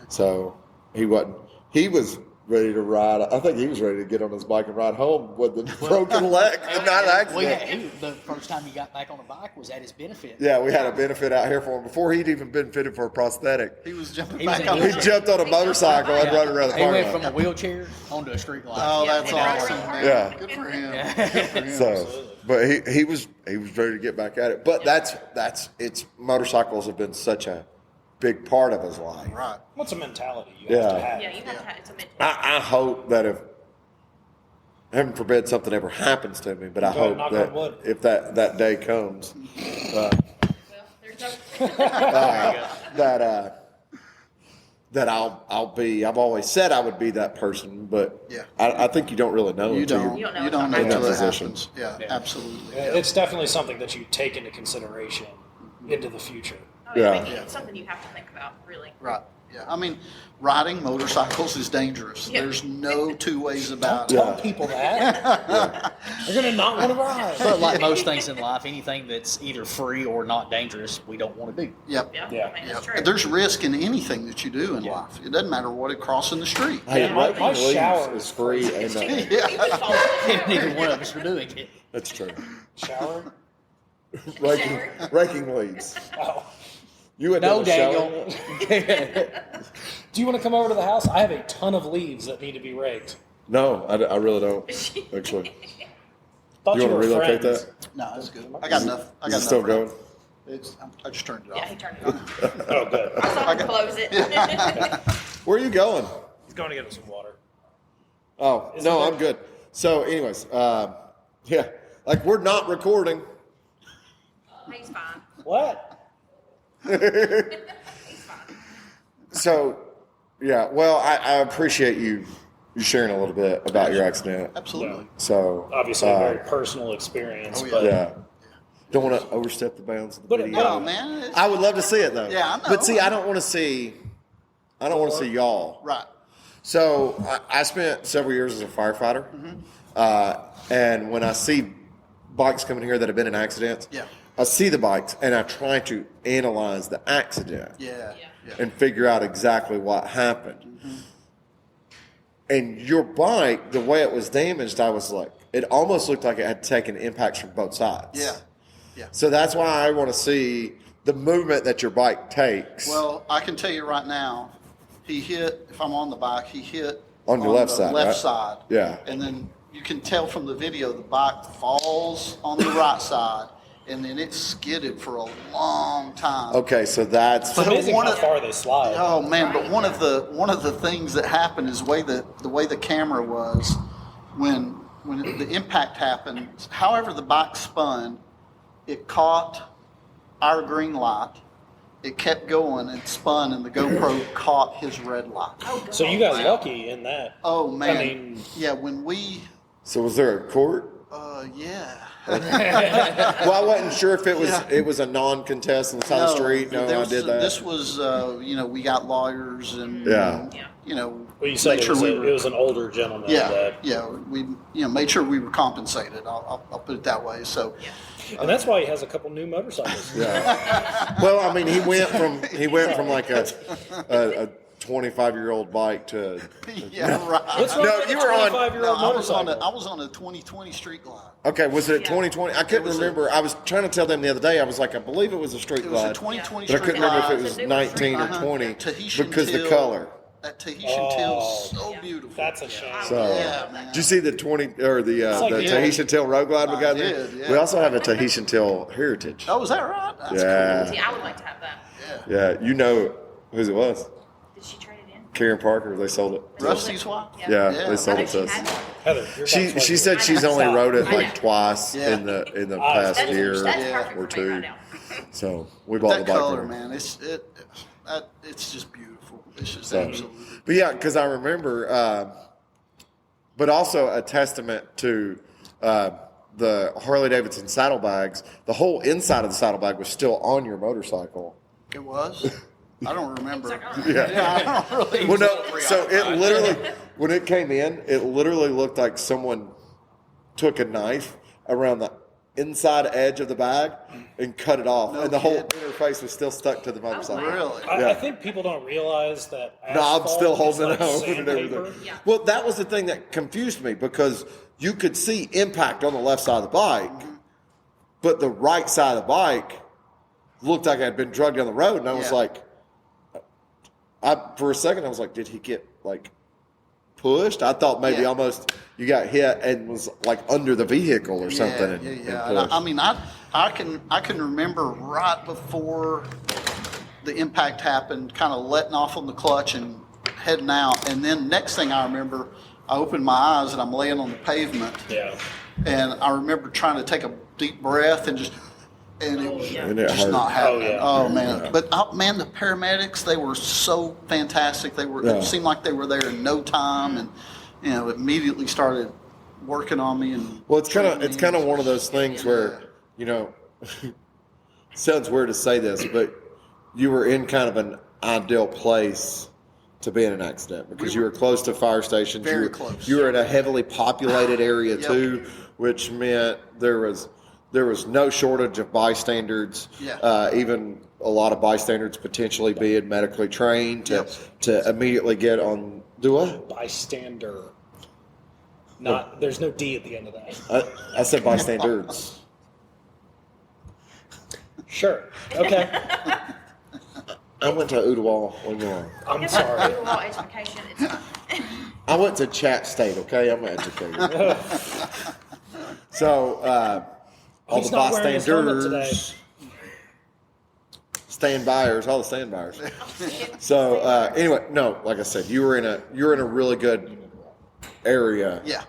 C: So he wasn't. He was ready to ride. I think he was ready to get on his bike and ride home with the broken leg, not an
E: Well, yeah,
C: accident.
E: the first time he got back on a bike was at his benefit.
C: Yeah, we had a benefit out here for him before he'd even been fitted for a prosthetic.
F: He was jumping
E: He was
F: back
E: in
F: on.
C: He jumped on a motorcycle and run around the
E: He went
C: parking
E: from a
C: lot.
E: wheelchair onto a street light.
F: Oh,
A: Yeah,
F: that's
A: yeah.
F: awesome. Man.
C: Yeah.
F: Good for him.
E: Yeah.
F: Good for him.
C: So, but he was ready to get back at it. But that's it's motorcycles have been such a big part of his life.
F: Right.
D: What's a mentality you have to have?
A: Yeah, you have to. It's a mental.
C: I hope that if heaven forbid something ever happens to me, but I
D: Go
C: hope
D: knock
C: that
D: on wood.
C: if that day comes,
A: Well, there's no.
C: that I'll be. I've always said I would be that person, but
F: Yeah.
C: I think you don't really know
F: You
C: until
F: don't.
A: You don't know
F: You don't know
A: until
F: until it
C: that position.
F: happens. Yeah,
D: Yeah.
F: absolutely.
D: It's definitely something that you take into consideration into the future.
A: Oh, yeah.
C: Yeah.
A: I mean, it's something you have to think about, really.
F: Right. Yeah. I mean, riding motorcycles is dangerous.
A: Yeah.
F: There's no two ways about it.
C: Yeah.
D: Tell people that. They're going to not want to ride.
E: But like most things in life, anything that's either free or not dangerous, we don't want to do.
F: Yep.
A: Yeah,
D: Yeah.
A: I mean,
F: Yep.
A: that's true.
F: There's risk in anything that you do in
D: Yeah.
F: life. It doesn't matter what it crossing the street.
C: Hey,
D: Yeah, my
C: breaking leaves
D: shower
C: is free, and
A: You
F: Yeah.
A: would fall in it.
E: Neither one of us are doing it.
C: that's true.
D: Shower?
C: Raking leaves.
D: Oh.
C: You would
E: No,
C: never shower
E: Daniel.
D: Do you want to come over to the house? I have a ton of leaves that need to be raked.
C: No, I really don't. Actually,
D: thought
C: You
D: you
C: want to
D: were
C: relocate
D: friends.
C: that?
F: No, it's good. I got enough. I
C: Is
F: got
C: it still
F: enough.
C: going?
F: I just turned it off.
A: Yeah, he turned it on.
D: Oh, good.
A: I saw him close it.
C: Where are you going?
D: He's going to get us some water.
C: Oh,
D: Is
C: no,
D: it
C: I'm good. So, anyways, yeah, like we're not recording.
A: He's fine.
D: What?
A: He's fine.
C: So, yeah, well, I appreciate you sharing a little bit about your accident.
F: Absolutely.
C: So,
D: Obviously, a very personal experience.
F: Oh, yeah.
D: But
C: yeah. Don't want to overstep the bounds of the
D: But-
C: video.
F: No, man. It's,
C: I would love to see it though.
F: Yeah, I know.
C: But see, I don't want to see y'all.
F: right.
C: So I spent several years as a firefighter, and when I see bikes coming here that have been in accidents,
F: Yeah.
C: I see the bikes and I try to analyze the accident
F: Yeah.
C: and figure out exactly what happened. And your bike, the way it was damaged, I was like, it almost looked like it had taken impacts from both sides.
F: Yeah. Yeah.
C: So that's why I want to see the movement that your bike takes.
F: Well, I can tell you right now, he hit, if I'm on the bike, he hit
C: On your left
F: the
C: side,
F: left
C: right?
F: side.
C: Yeah.
F: And then you can tell from the video, the bike falls on the right side, and then it skidded for a long time.
C: Okay, so that's
D: it's amazing
F: one
D: how
F: of-
D: far they slide.
F: Oh man! But one of the things that happened is the way the camera was when the impact happened. However, the bike spun, it caught our green light. It kept going and spun, and the GoPro caught his red light.
D: So you guys lucky in that.
F: Oh man!
D: I mean,
F: yeah. When we,
C: So was there a court?
F: yeah.
C: Well, I wasn't sure if it was a non-contest on the side of the street. No,
F: there
C: I
F: was
C: did that.
F: This was, we got lawyers and
C: Yeah.
D: well, you said
F: make
D: it
F: sure
D: was,
F: we
D: it
F: were.
D: was an older gentleman.
F: Yeah,
D: that,
F: yeah. We made sure we were compensated. I'll put it that way. So.
D: and that's why he has a couple new motorcycles.
C: Yeah. Well, I mean, he went from like a 25-year-old bike to.
F: Yeah, right.
D: What's wrong
C: No,
D: with
C: you
D: a
C: were on-
D: 25-year-old
F: I was
D: motorcycle?
F: on a 2020 street glide.
C: Okay, was it 2020? I couldn't
F: It was
C: remember. I was trying to tell them the other day. I was like, I believe it was a street
F: It was a
C: glide,
F: 2020
C: but I
F: street
C: couldn't remember if
F: glide.
C: it was
A: It was
C: 19 or
F: Uh-huh.
C: 20
F: Tahitian
C: because the
F: teal.
C: color.
F: That Tahitian teal's so
A: Yeah.
F: beautiful.
D: That's a shame.
C: So,
F: Yeah, man.
C: did you see the 20 or the
D: like
C: the
D: the-
C: Tahitian tail road glide we
F: I
C: got there?
F: did, yeah.
C: We also have a Tahitian tail heritage.
F: Oh, is that right? That's
C: Yeah.
A: See, I would like to have that.
C: Yeah, you know whose it was?
A: Did she trade it in?
C: Karen Parker. They sold it.
F: cool. Rusty's wife?
C: Yeah,
F: Yeah.
C: they
A: I
C: sold
A: know
C: it
A: she
C: to us.
A: had one.
D: Heather, your
C: She
D: bike's
C: she
D: like-
C: said she's only
D: Stop.
C: rode it
A: I know.
C: like twice
F: Yeah.
C: in the
D: Ah,
C: past
A: That's,
C: year
A: that's
F: Yeah.
A: perfect
C: or
A: for me right
C: two.
A: now.
C: So we bought
F: That
C: the bike.
F: color,
C: for her.
F: man, it's just beautiful. It's just
C: So,
F: absolutely.
C: but yeah, because I remember, but also a testament to the Harley Davidson saddlebags. The whole inside of the saddlebag was still on your motorcycle.
F: It was. I don't remember.
C: Yeah.
F: I don't really.
C: Well, no. So it literally, when it came in, it literally looked like someone took a knife around the inside edge of the bag and cut it off,
F: No
C: and the whole
F: kid.
C: interface was still stuck to the motorcycle.
F: Really?
D: I think people don't realize that.
C: No, I'm
D: asphalt
C: still
D: is
C: holding
D: like
C: it open and
D: sandpaper.
C: everything.
A: Yeah.
C: Well, that was the thing that confused me because you could see impact on the left side of the bike, but the right side of the bike looked like it had been drugged down the road, and I was
F: Yeah.
C: like, for a second, I was like, did he get like pushed? I thought maybe
F: Yeah.
C: almost you got hit and was like under the vehicle or something. And,
F: Yeah.
C: and
F: And
C: pushed.
F: I mean, I can remember right before the impact happened, kind of letting off on the clutch and heading out, and then next thing I remember, I opened my eyes and I'm laying on the pavement,
D: Yeah.
F: and I remember trying to take a deep breath and it was
C: And it
F: just
C: hurt.
F: not happening.
D: yeah.
F: Oh man! But man, the paramedics, they were so fantastic. They were.
C: Yeah.
F: It seemed like they were there in no time, and immediately started working on me. And
C: Well, it's kind
F: treating me.
C: of one of those things where sounds weird to say this, but you were in kind of an ideal place to be in an accident because you were close to fire stations.
F: Very
C: you were,
F: close.
C: You were in a heavily populated area
F: Yep.
C: too, which meant there was no shortage of bystanders.
F: Yeah.
C: Even a lot of bystanders potentially being medically trained
F: Yep.
C: to immediately get on. Do what?
D: Bystander. Not. There's no D at the end of that.
C: I said bystanders.
D: Sure. Okay.
C: I went to Ottawa. Leave me alone.
D: I'm sorry.
A: Law education, it's fine.
C: I went to Chat State, okay? I'm educated. So all
D: He's
C: the
D: not wearing his helmet
C: bystanders, stand buyers, all the stand buyers. So anyway, no, like I said, you're in a really good area.
F: Yeah.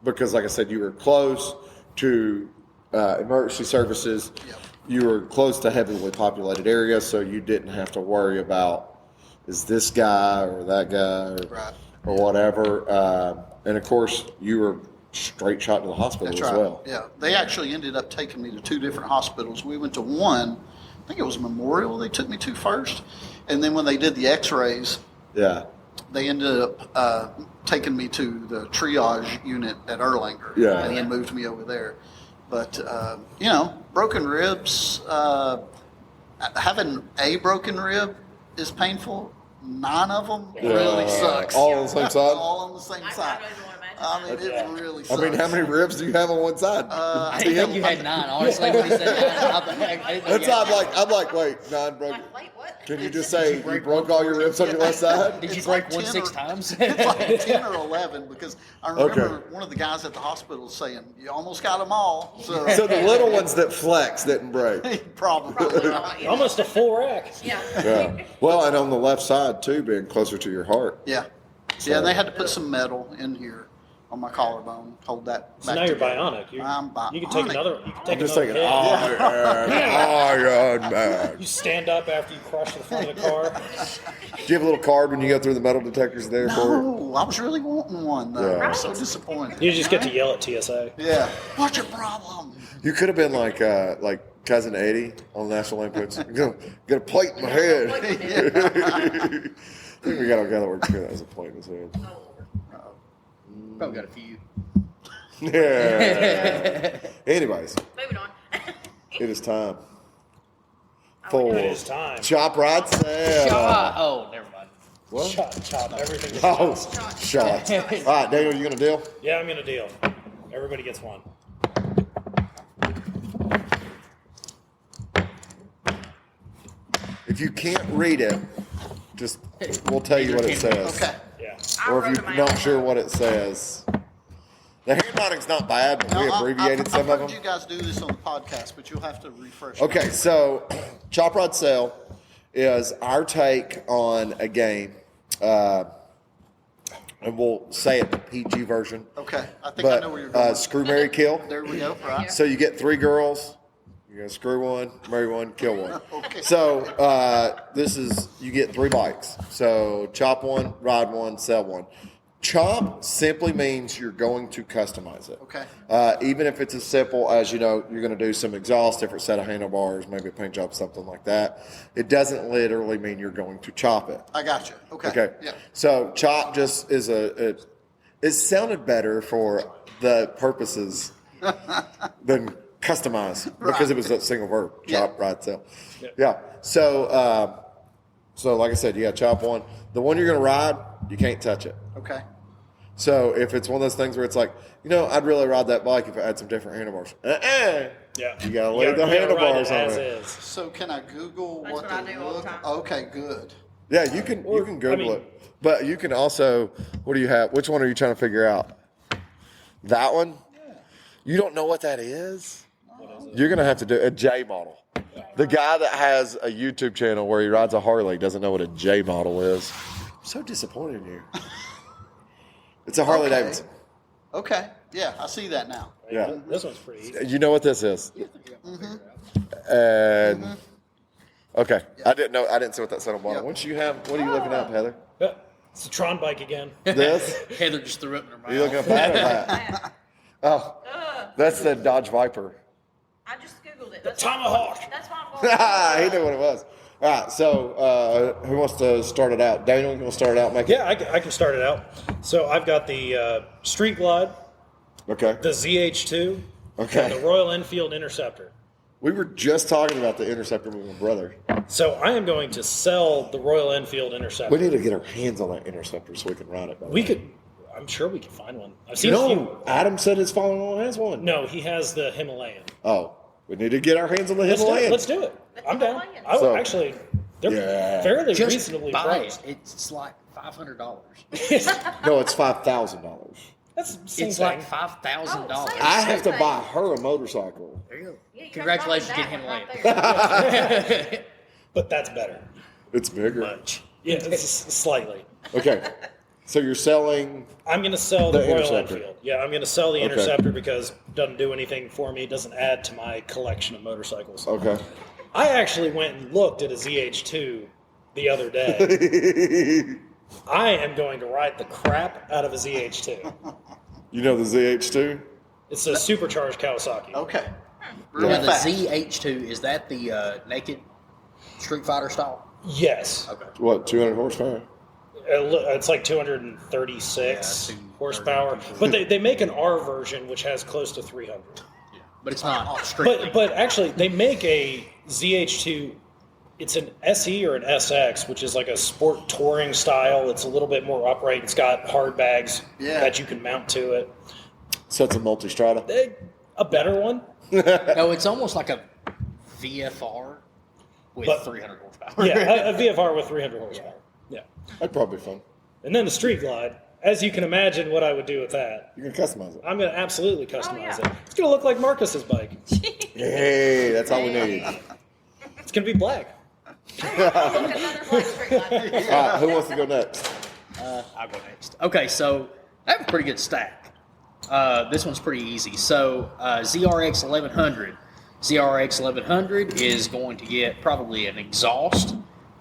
C: Because, like I said, you were close to emergency services.
F: Yep.
C: You were close to heavily populated areas, so you didn't have to worry about is this guy or that guy
F: Right.
C: or whatever. And of course, you were straight shot to the hospital
F: That's
C: as
F: right.
C: well.
F: Yeah. They actually ended up taking me to 2 different hospitals. We went to one, I think it was Memorial they took me to first. And then when they did the x-rays,
C: Yeah.
F: they ended up taking me to the triage unit at Erlanger.
C: Yeah.
F: And then moved me over there. But, broken ribs, having a broken rib is painful. 9 of them really sucks.
C: All on the same side?
F: All on the same side.
A: don't even want to imagine.
F: I mean, it really sucks.
C: I mean, how many ribs do you have on one side?
E: I didn't think you had 9. Honestly, when he said 9, I didn't know
C: That's
E: you had
C: I'm like, wait, 9 broken.
A: Wait, what?
C: Can you just say you broke all your ribs on your left side?
E: Did you
F: It's
E: break
F: like
E: one
F: 10
E: 6
F: or-
E: times?
F: It's like 10 or 11 because I remember
C: Okay.
F: one of the guys at the hospital saying, "You almost got them all." So,
C: So the little ones that flex didn't break.
F: probably.
A: Yeah.
D: Almost a full rack.
A: Yeah.
C: Yeah. Well, and on the left side too, being closer to your heart.
F: Yeah, yeah. And they had to put some metal in here on my collarbone, hold that.
D: So
F: back
D: now you're
F: together.
D: bionic.
F: I'm
D: You can take
F: bionic.
D: another. You can take
C: I'm just
D: another
C: thinking,
D: hit.
C: Iron Man.
D: You stand up after you crush the front of the car.
C: Do you have a little card when you go through the metal detectors there for it?
F: No, I was really wanting one though.
C: Yeah.
F: I'm so disappointed.
D: You just get to yell at TSA.
F: Yeah, what's your problem?
C: You could have been like Cousin Eddie on National Lampoon's. Got a plate in my head. I think we got a guy that works here that has a plate in his head.
E: Probably got a few.
C: Yeah. Anyways,
A: Moving on.
C: it is time
A: It
C: for
D: is time.
C: Chop Ride Sale.
E: Oh, never mind.
C: What?
D: Chop. Everything. Is
C: Oh,
A: Shots.
C: shots. All right, Daniel, you gonna deal?
D: Yeah, I'm gonna deal. Everybody gets one.
C: If you can't read it, just we'll tell you what it says.
F: Okay.
D: Yeah.
A: I
C: Or
A: wrote
C: if
A: in
C: you're
A: my
C: not
A: own
C: sure
A: notes.
C: what it says. The handwriting's not bad, but we abbreviated
F: I've
C: some of
F: heard
C: them.
F: you guys do this on the podcast, but you'll have to refresh.
C: Okay, so Chop Rod Sale is our take on a game, and we'll say it the PG version.
F: Okay, I think I know where you're going.
C: But Screw, Marry, Kill.
F: There we go. Right.
C: So you get 3 girls. You're gonna screw one, marry one, kill one.
F: Okay.
C: So you get 3 bikes. So chop one, ride one, sell one. Chop simply means you're going to customize it.
F: Okay.
C: Even if it's as simple as, you're going to do some exhaust, different set of handlebars, maybe a paint job, something like that. It doesn't literally mean you're going to chop it.
F: I got you. Okay.
C: Okay.
F: Yeah.
C: So chop just is it sounded better for the purposes than customize because it was a single verb. Chop, ride, sell. Yeah. So like I said, you got chop one. The one you're going to ride, you can't touch it.
F: Okay.
C: So if it's one of those things where it's like, I'd really ride that bike if it had some different handlebars.
D: Yeah.
C: You gotta leave the
D: You gotta ride
C: handlebars
D: it
C: on
D: as
C: it.
D: is.
F: So can I Google
A: That's
F: what
A: what I
F: they
A: do all the
F: look?
A: time.
F: Okay, good.
C: Yeah, you can Google it, but you can also. What do you have? Which one are you trying to figure out? That one. You don't know what that is? You're gonna have to do a J model. The guy that has a YouTube channel where he rides a Harley doesn't know what a J model is. I'm so disappointed in you. It's a Harley Davidson.
F: Okay. Yeah, I see that now.
C: Yeah.
D: This one's pretty easy.
C: You know what this is? And okay, I didn't know. I didn't see what that said on the bottom. What are you looking up, Heather?
D: Yeah, it's a Tron bike again.
C: This?
E: Heather just threw it in her mouth.
C: Are you looking up that or that? Oh, that's the Dodge Viper.
A: I just Googled it. That's
D: Tomahawk.
A: That's why I'm going.
C: He knew what it was. All right, so who wants to start it out? Daniel, you want to start it out?
D: Yeah, I can start it out. So I've got the Street Glide,
C: Okay.
D: the ZH2,
C: Okay.
D: and the Royal Enfield Interceptor.
C: We were just talking about the Interceptor with my brother.
D: So I am going to sell the Royal Enfield Interceptor.
C: We need to get our hands on that Interceptor so we can ride it.
D: I'm sure we could find one. I've seen a few.
C: No, Adam said his father-in-law has one.
D: No, he has the Himalayan.
C: Oh, we need to get our hands on the
D: Let's do it.
C: Himalayan.
D: Let's do it. I'm down.
A: Himalayan.
D: I will
C: So-
D: actually. They're
C: Yeah.
D: fairly
E: Just
D: reasonably
E: buy
D: priced.
E: it. It's like $500.
C: No, it's $5,000.
D: That's the same
E: It's
D: thing.
E: like $5,000.
A: Oh, same.
C: I have to buy her a motorcycle.
E: There you go.
A: Yeah, you
E: Congratulations,
A: gotta
E: get him
A: find
E: laid.
A: that one right there.
D: But that's better.
C: It's bigger.
D: Much. Yeah, it's slightly.
C: Okay. So you're selling.
D: I'm going to sell the
C: The
D: Royal
C: Interceptor.
D: Enfield. Yeah, I'm going to sell the
C: Okay.
D: Interceptor because it doesn't do anything for me. It doesn't add to my collection of motorcycles.
C: Okay.
D: I actually went and looked at a ZH2 the other day. I am going to ride the crap out of a ZH2.
C: You know the ZH2?
D: It's a supercharged Kawasaki.
F: Okay. Really
E: Now, the
F: fast.
E: ZH2, is that the naked Street Fighter style?
D: Yes.
E: Okay.
C: What, 200 horsepower?
D: It's like 236
E: Yeah,
D: horsepower. But they make an R version which has close to 300.
E: But it's not strictly.
D: But actually, they make a ZH2. It's an SE or an SX, which is like a sport touring style. It's a little bit more upright. It's got hard bags that you can mount to it.
C: So it's a multi-strata?
D: A better one.
E: No, it's almost like a VFR with
D: But-
E: 300 horsepower.
D: Yeah, a VFR with 300 horsepower. Yeah.
C: That'd probably be fun.
D: And then the Street Glide. As you can imagine what I would do with that.
C: You can customize it.
D: I'm going to absolutely customize
A: yeah.
D: it. It's going to look like Marcus's bike.
C: Hey, that's all we need.
D: It's going to be black.
A: Another black street light.
C: All right, who wants to go next?
E: I'll go next. Okay, so I have a pretty good stack. This one's pretty easy. So ZRX 1100. ZRX 1100 is going to get probably an exhaust.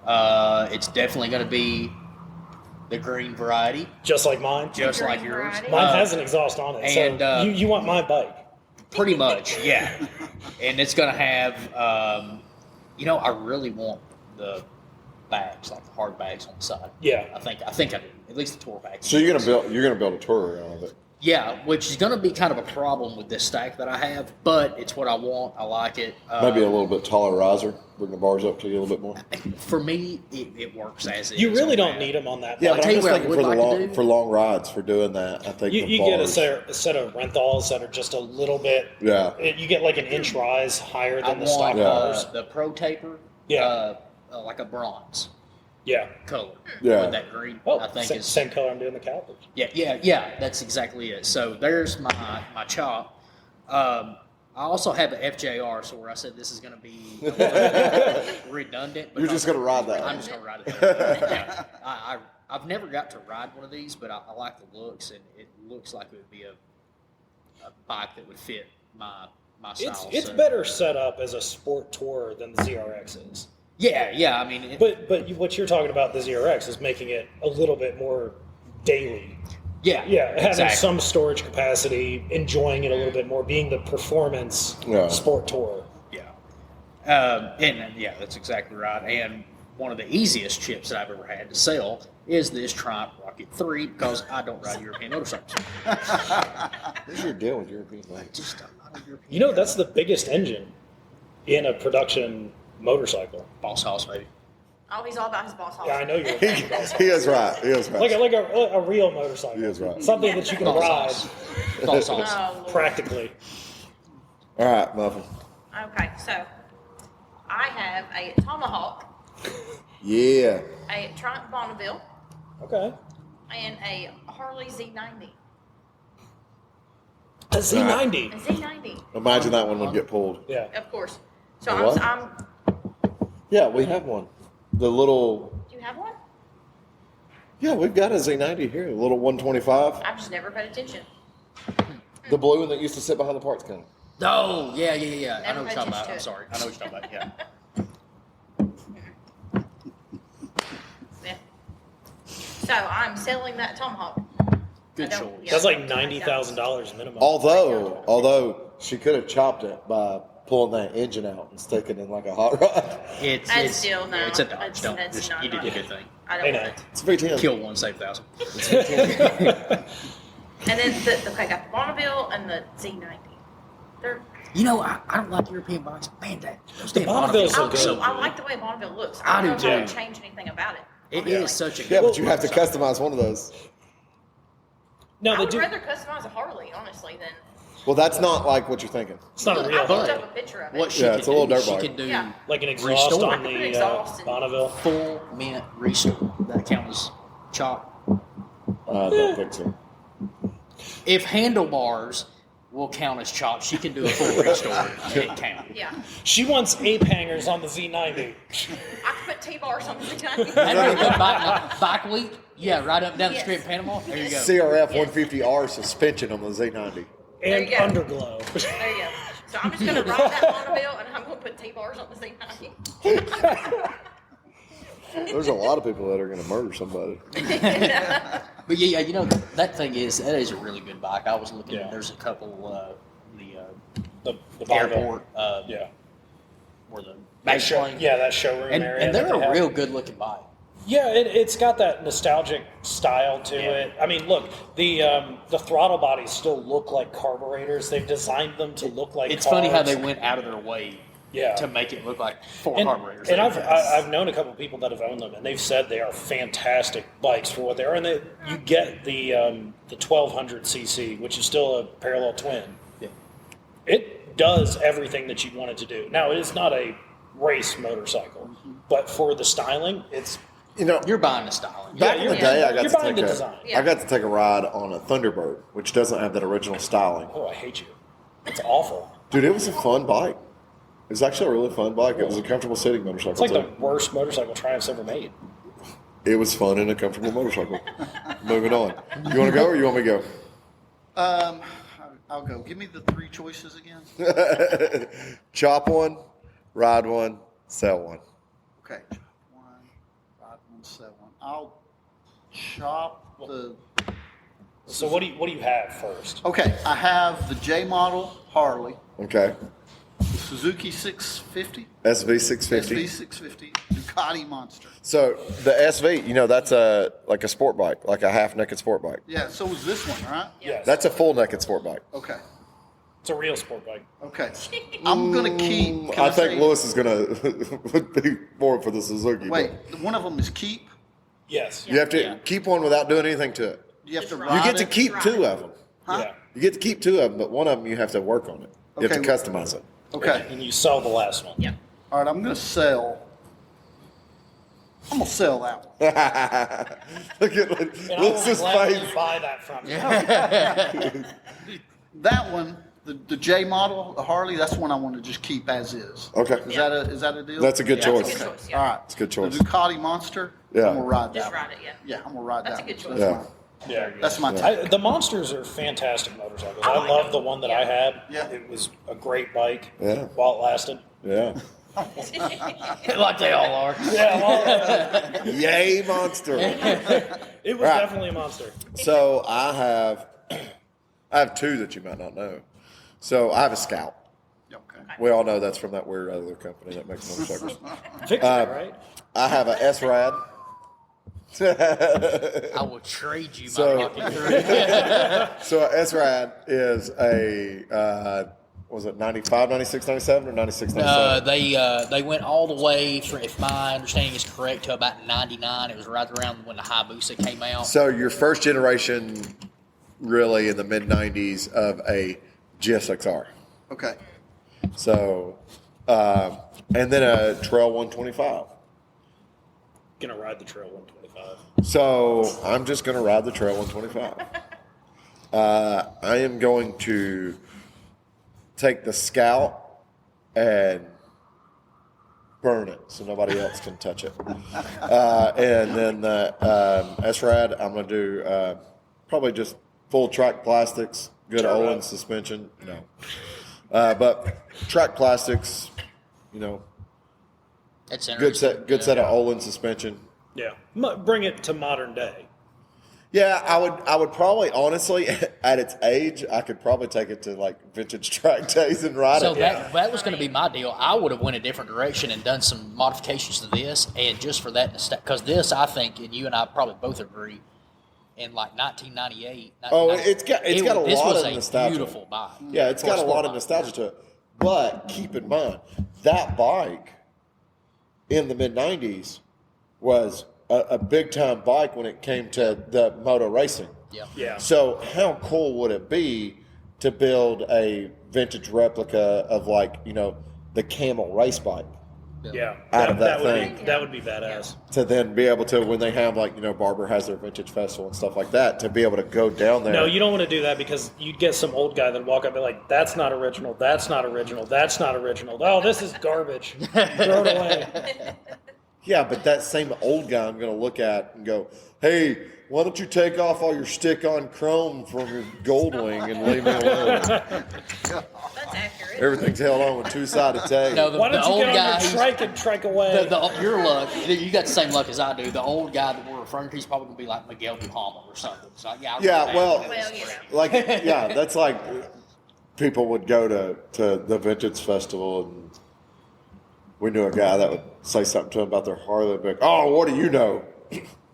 E: It's definitely going to be the green variety,
D: Just like mine.
E: just
A: Green
E: like yours.
A: variety.
D: Mine has an exhaust on it.
E: and,
D: So you want my bike.
E: Pretty much, yeah. And it's going to have, I really want the bags, like the hard bags on the side.
D: Yeah.
E: I think I do. At least the tour bags.
C: So you're gonna build a tour around it.
E: Yeah, which is going to be kind of a problem with this stack that I have, but it's what I want. I like it.
C: Maybe a little bit taller riser, bring the bars up to you a little bit more.
E: For me, it works as it is.
D: You really
E: on
D: don't
E: that.
D: need them on that
C: Yeah,
D: bike.
C: but
E: tell
C: I'm
E: you
C: just
E: what I
C: thinking
E: would
C: for the
E: like to
C: long
E: do.
C: for long rides for doing that. I think
D: You
C: the
D: get
C: bars,
D: a set of renthals that are just a little bit.
C: Yeah.
D: You get like an inch rise higher
E: I
D: than the stock
E: want
D: bars.
E: the Pro Taper,
D: Yeah.
E: like a bronze
D: Yeah.
E: color.
C: Yeah.
E: With that green,
D: Oh,
E: I think
D: same,
E: is
D: same color I'm doing the calipers.
E: Yeah, that's exactly it. So there's my chop. I also have an FJR, so where I said this is going to be a little redundant.
C: You're just gonna ride that.
E: I'm just going to ride it. Yeah. I've never got to ride one of these, but I like the looks, and it looks like it would be a bike that would fit my style.
D: It's
E: so.
D: better set up as a sport tourer than the ZRX is.
E: Yeah. I mean,
D: But what you're talking about, the ZRX, is making it a little bit more daily.
E: yeah,
D: Yeah, having
E: exactly.
D: some storage capacity, enjoying it a little bit more, being the performance
C: Yeah.
D: sport tourer.
E: Yeah. And yeah, that's exactly right. And one of the easiest chips that I've ever had to sell is this Triumph Rocket 3 because I don't ride European motorcycles.
C: What's your deal with European bikes?
E: Just I'm not a European.
D: You know, that's the biggest engine in a production motorcycle.
E: Boss Hoss, baby.
A: Oh, he's all about his boss.
D: Yeah, I know you're
C: He is right. He is right.
D: like a real motorcycle.
C: He is right.
D: Something that you can
E: Boss
D: ride
E: Hoss. Boss Hoss.
A: Oh, Lord.
D: practically.
C: All right, Muffin.
A: Okay, so I have a Tomahawk,
C: Yeah.
A: a Triumph Bonneville,
D: Okay.
A: and a Harley Z90.
D: A Z90.
A: A Z90,
C: Imagine that one would get pulled.
D: Yeah.
A: of course. So
C: A what?
A: I'm.
C: Yeah, we have one. The little.
A: Do you have one?
C: Yeah, we've got a Z90 here. A little 125.
A: I've just never paid attention.
C: The blue one that used to sit behind the parts counter.
E: Oh, yeah. I
A: Never
E: know what you're
A: paid
E: talking
A: attention
E: about.
A: to
E: I'm
A: it.
E: sorry. I know what you're talking about. Yeah.
A: Yeah. So I'm selling that Tomahawk.
E: Good
A: I don't-
E: choice.
A: yeah.
D: That's like $90,000 minimum.
C: Although she could have chopped it by pulling that engine out and sticking it in like a hot rod.
A: And still, no.
E: It's a Dodge.
A: It's-
E: Don't.
A: it's
E: Just,
A: not
E: you did a
A: Dodge.
E: good thing.
A: I don't
D: Hey,
A: want
D: now.
A: it.
C: It's a V10.
E: Kill one, save 1,000.
A: And then I got the Bonneville and the Z90. They're
E: You know, I don't like European bikes. Man, those
D: The
E: damn
D: Bonneville's
E: Bonneville's
D: so
A: I,
D: good.
A: I like the way Bonneville looks.
D: I
A: I
D: do
A: don't know how
D: too.
A: to change anything about it.
E: It is such a good
C: Yeah, but you have to
E: motorcycle.
C: customize one of those.
D: No,
A: I
D: they
A: would
D: do.
A: rather customize a Harley, honestly, than
C: Well, that's not like what you're thinking.
D: It's not a
A: I
D: real
A: looked
D: Harley.
A: up a picture of it.
E: What she
C: Yeah,
E: could
C: it's a little
E: do,
C: dirt
E: she
C: bike.
E: could do
A: Yeah.
D: Like an exhaust
E: Restore.
D: on
A: I could put
D: the
A: exhaust and-
D: Bonneville.
E: full mint restore. That count as chop.
C: I don't think so.
E: If handlebars will count as chops, she can do a full restore and it count.
A: Yeah.
D: She wants ape hangers on the Z90.
A: I could put T-bars on the
E: That'd be a good bike week. Yeah, right up down the street in Panama. There you go.
C: CRF 150R suspension on the Z90.
D: And
A: you go.
D: underglow.
A: There you go. So I'm just going to ride that Monoville, and I'm going to put T-bars on the Z90.
C: There's a lot of people that are going to murder somebody.
E: But yeah, that thing is a really good bike. I was looking.
D: Yeah.
E: There's a couple
D: The
E: airport.
D: Yeah.
E: Where the
D: That showroom
E: and
D: area.
E: they're
D: that they
E: a
D: have.
E: real good looking bike.
D: Yeah, it's got that nostalgic style to it. I mean, look, the throttle bodies still look like carburetors. They've designed them to look like
E: It's
D: cars.
E: funny how they went out of their way to make it look like four carburetors.
D: And I've known a couple of people that have owned them, and they've said they are fantastic bikes for what they are. And you get the 1200 cc, which is still a parallel twin.
E: Yeah.
D: It does everything that you want it to do. Now, it is not a race motorcycle, but for the styling, it's
E: You're buying the styling.
C: Back in the day, I
D: you're buying the design.
C: I got to take a ride on a Thunderbird, which doesn't have that original styling.
D: Oh, I hate you. It's awful.
C: Dude, it was a fun bike. It was actually a really fun bike. It was a comfortable sitting motorcycle.
D: It's like
C: too.
D: the worst motorcycle Triumph's ever made.
C: It was fun and a comfortable motorcycle. Moving on. You want to go or you want me to go?
F: I'll go. Give me the three choices again.
C: Chop one, ride one, sell one.
F: Okay. Chop one, ride one, sell one. I'll chop the.
D: So what do you have first?
F: Okay, I have the J model Harley,
C: Okay.
F: the Suzuki 650,
C: SV650.
F: SV650, Ducati Monster.
C: So the SV, that's like a sport bike, like a half-naked sport bike.
F: Yeah, so was this one, right?
D: Yes.
C: That's a full-naked sport bike.
F: Okay.
D: It's a real sport bike.
F: Okay. I'm gonna keep.
C: I think Lewis is going to be more for the Suzuki.
F: Wait,
C: but
F: one of them is keep.
D: Yes.
C: you have to keep one without doing anything to it.
F: You have to
A: Just
F: ride
C: You get to
F: it?
C: keep two of them.
F: Huh?
D: Yeah.
C: You get to keep two of them, but one of them you have to work on it. You have to
F: Okay.
C: customize it.
F: Okay.
D: And you sell the last one.
A: Yeah.
F: All right, I'm gonna sell. I'm gonna sell that one.
C: Look at
D: And I will
C: Lewis's
D: gladly
C: face.
D: buy that from you.
F: That one, the J model, the Harley, that's one I want to just keep as is.
C: Okay.
F: Is that a deal?
C: That's a good choice.
A: That's a good choice, yeah.
F: All right.
C: It's a good choice.
F: The Ducati Monster.
C: Yeah.
F: I'm gonna ride
A: Just
F: that.
A: ride
F: one.
A: it, yeah.
F: Yeah, I'm gonna ride
A: That's
F: that.
A: a good
F: one.
A: choice.
C: Yeah.
D: Yeah.
F: That's my type.
D: The Monsters are fantastic motorcycles. I
A: like
D: love
A: them.
D: the one that I had.
F: Yeah.
D: It was a great bike
C: Yeah.
D: while it lasted.
C: Yeah.
E: Like they all are.
D: Yeah, well,
C: Yay, monster.
D: it was
C: Right.
D: definitely a monster.
C: So I have two that you might not know. So I have a Scout.
F: Okay.
C: We all know that's from that weird other company that makes motorcycles.
D: Victory, right?
C: I have a S-Rad.
E: I will trade you my
C: So-
E: Rocket 3.
C: So a S-Rad is a, was it 95, 96, 97, or 96, 97?
E: They went all the way, if my understanding is correct, to about 99. It was right around when the Hayabusa came out.
C: So your first generation, really in the mid-90s, of a GSXR.
F: Okay.
C: So, and then a Trail 125.
D: Gonna ride the Trail 125.
C: So I'm just going to ride the Trail 125. I am going to take the Scout and burn it so nobody else can touch it. And then the S-Rad, I'm going to do probably just full track plastics, good
D: Turbo.
C: Olin suspension. No. But track plastics,
E: That's
C: good
E: interesting.
C: set of Olin suspension.
D: Yeah. Bring it to modern day.
C: Yeah, I would probably, honestly, at its age, I could probably take it to like vintage track days and ride
E: So
C: it.
E: that was going to be my deal. I would have went a different direction and done some modifications to this, and just for that, because this, I think, and you and I probably both agree, in like 1998.
C: Oh, it's got a
E: this
C: lot
E: was
C: of
E: a
C: nostalgia.
E: beautiful bike.
C: Yeah, it's
E: For
C: got a
E: sport
C: lot of
E: bike.
C: nostalgia to it. But keep in mind, that bike in the mid 90s was a big time bike when it came to the moto racing.
E: Yeah.
D: Yeah.
C: So how cool would it be to build a vintage replica of the Camel race bike?
D: Yeah,
C: Out of that
D: would
C: thing.
D: be that would be badass.
C: to then be able to, when they have like, Barber has their vintage festival and stuff like that, to be able to go down there.
D: No, you don't want to do that because you'd get some old guy that walk up and be like, "That's not original. That's not original. That's not original. Oh, this is garbage. Throw it away."
C: Yeah, but that same old guy I'm going to look at and go, hey, why don't you take off all your stick-on chrome from your Goldwing and leave me alone?
A: That's accurate.
C: Everything's held on with two-sided tape.
E: No,
D: Why don't
E: the
D: you
E: old
D: get
E: guy
D: on your
E: who's-
D: trike and trike away?
E: your luck, you got the same luck as I do. The old guy that we're referring to is probably going to be like Miguel Duhamel or something. So, yeah,
A: Well,
C: like, yeah, that's like people would go to the vintage festival, and we knew a guy that would say something to him about their Harley, and be like, oh, what do you know?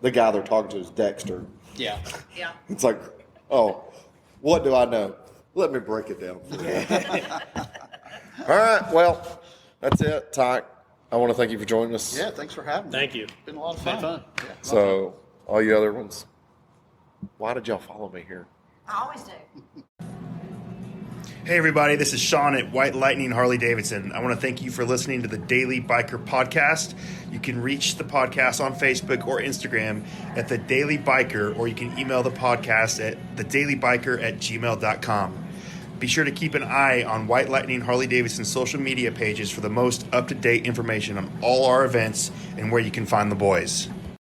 C: The guy they're talking to is Dexter.
E: Yeah.
A: Yeah.
C: It's like, oh, what do I know? Let me break it down for you. All right, well, that's it. Ty, I want to thank you for joining us.
F: Yeah, thanks for having me.
D: Thank you.
F: It's been a lot of
E: Been
F: fun.
E: fun.
F: Yeah.
C: So, all you other ones, why did y'all follow me here?
A: I always do.
G: Hey everybody, this is Sean at White Lightning Harley Davidson. I want to thank you for listening to the Daily Biker Podcast. You can reach the podcast on Facebook or Instagram at The Daily Biker, or you can email the podcast at thedailybiker@gmail.com. Be sure to keep an eye on White Lightning Harley Davidson social media pages for the most up-to-date information on all our events and where you can find the boys.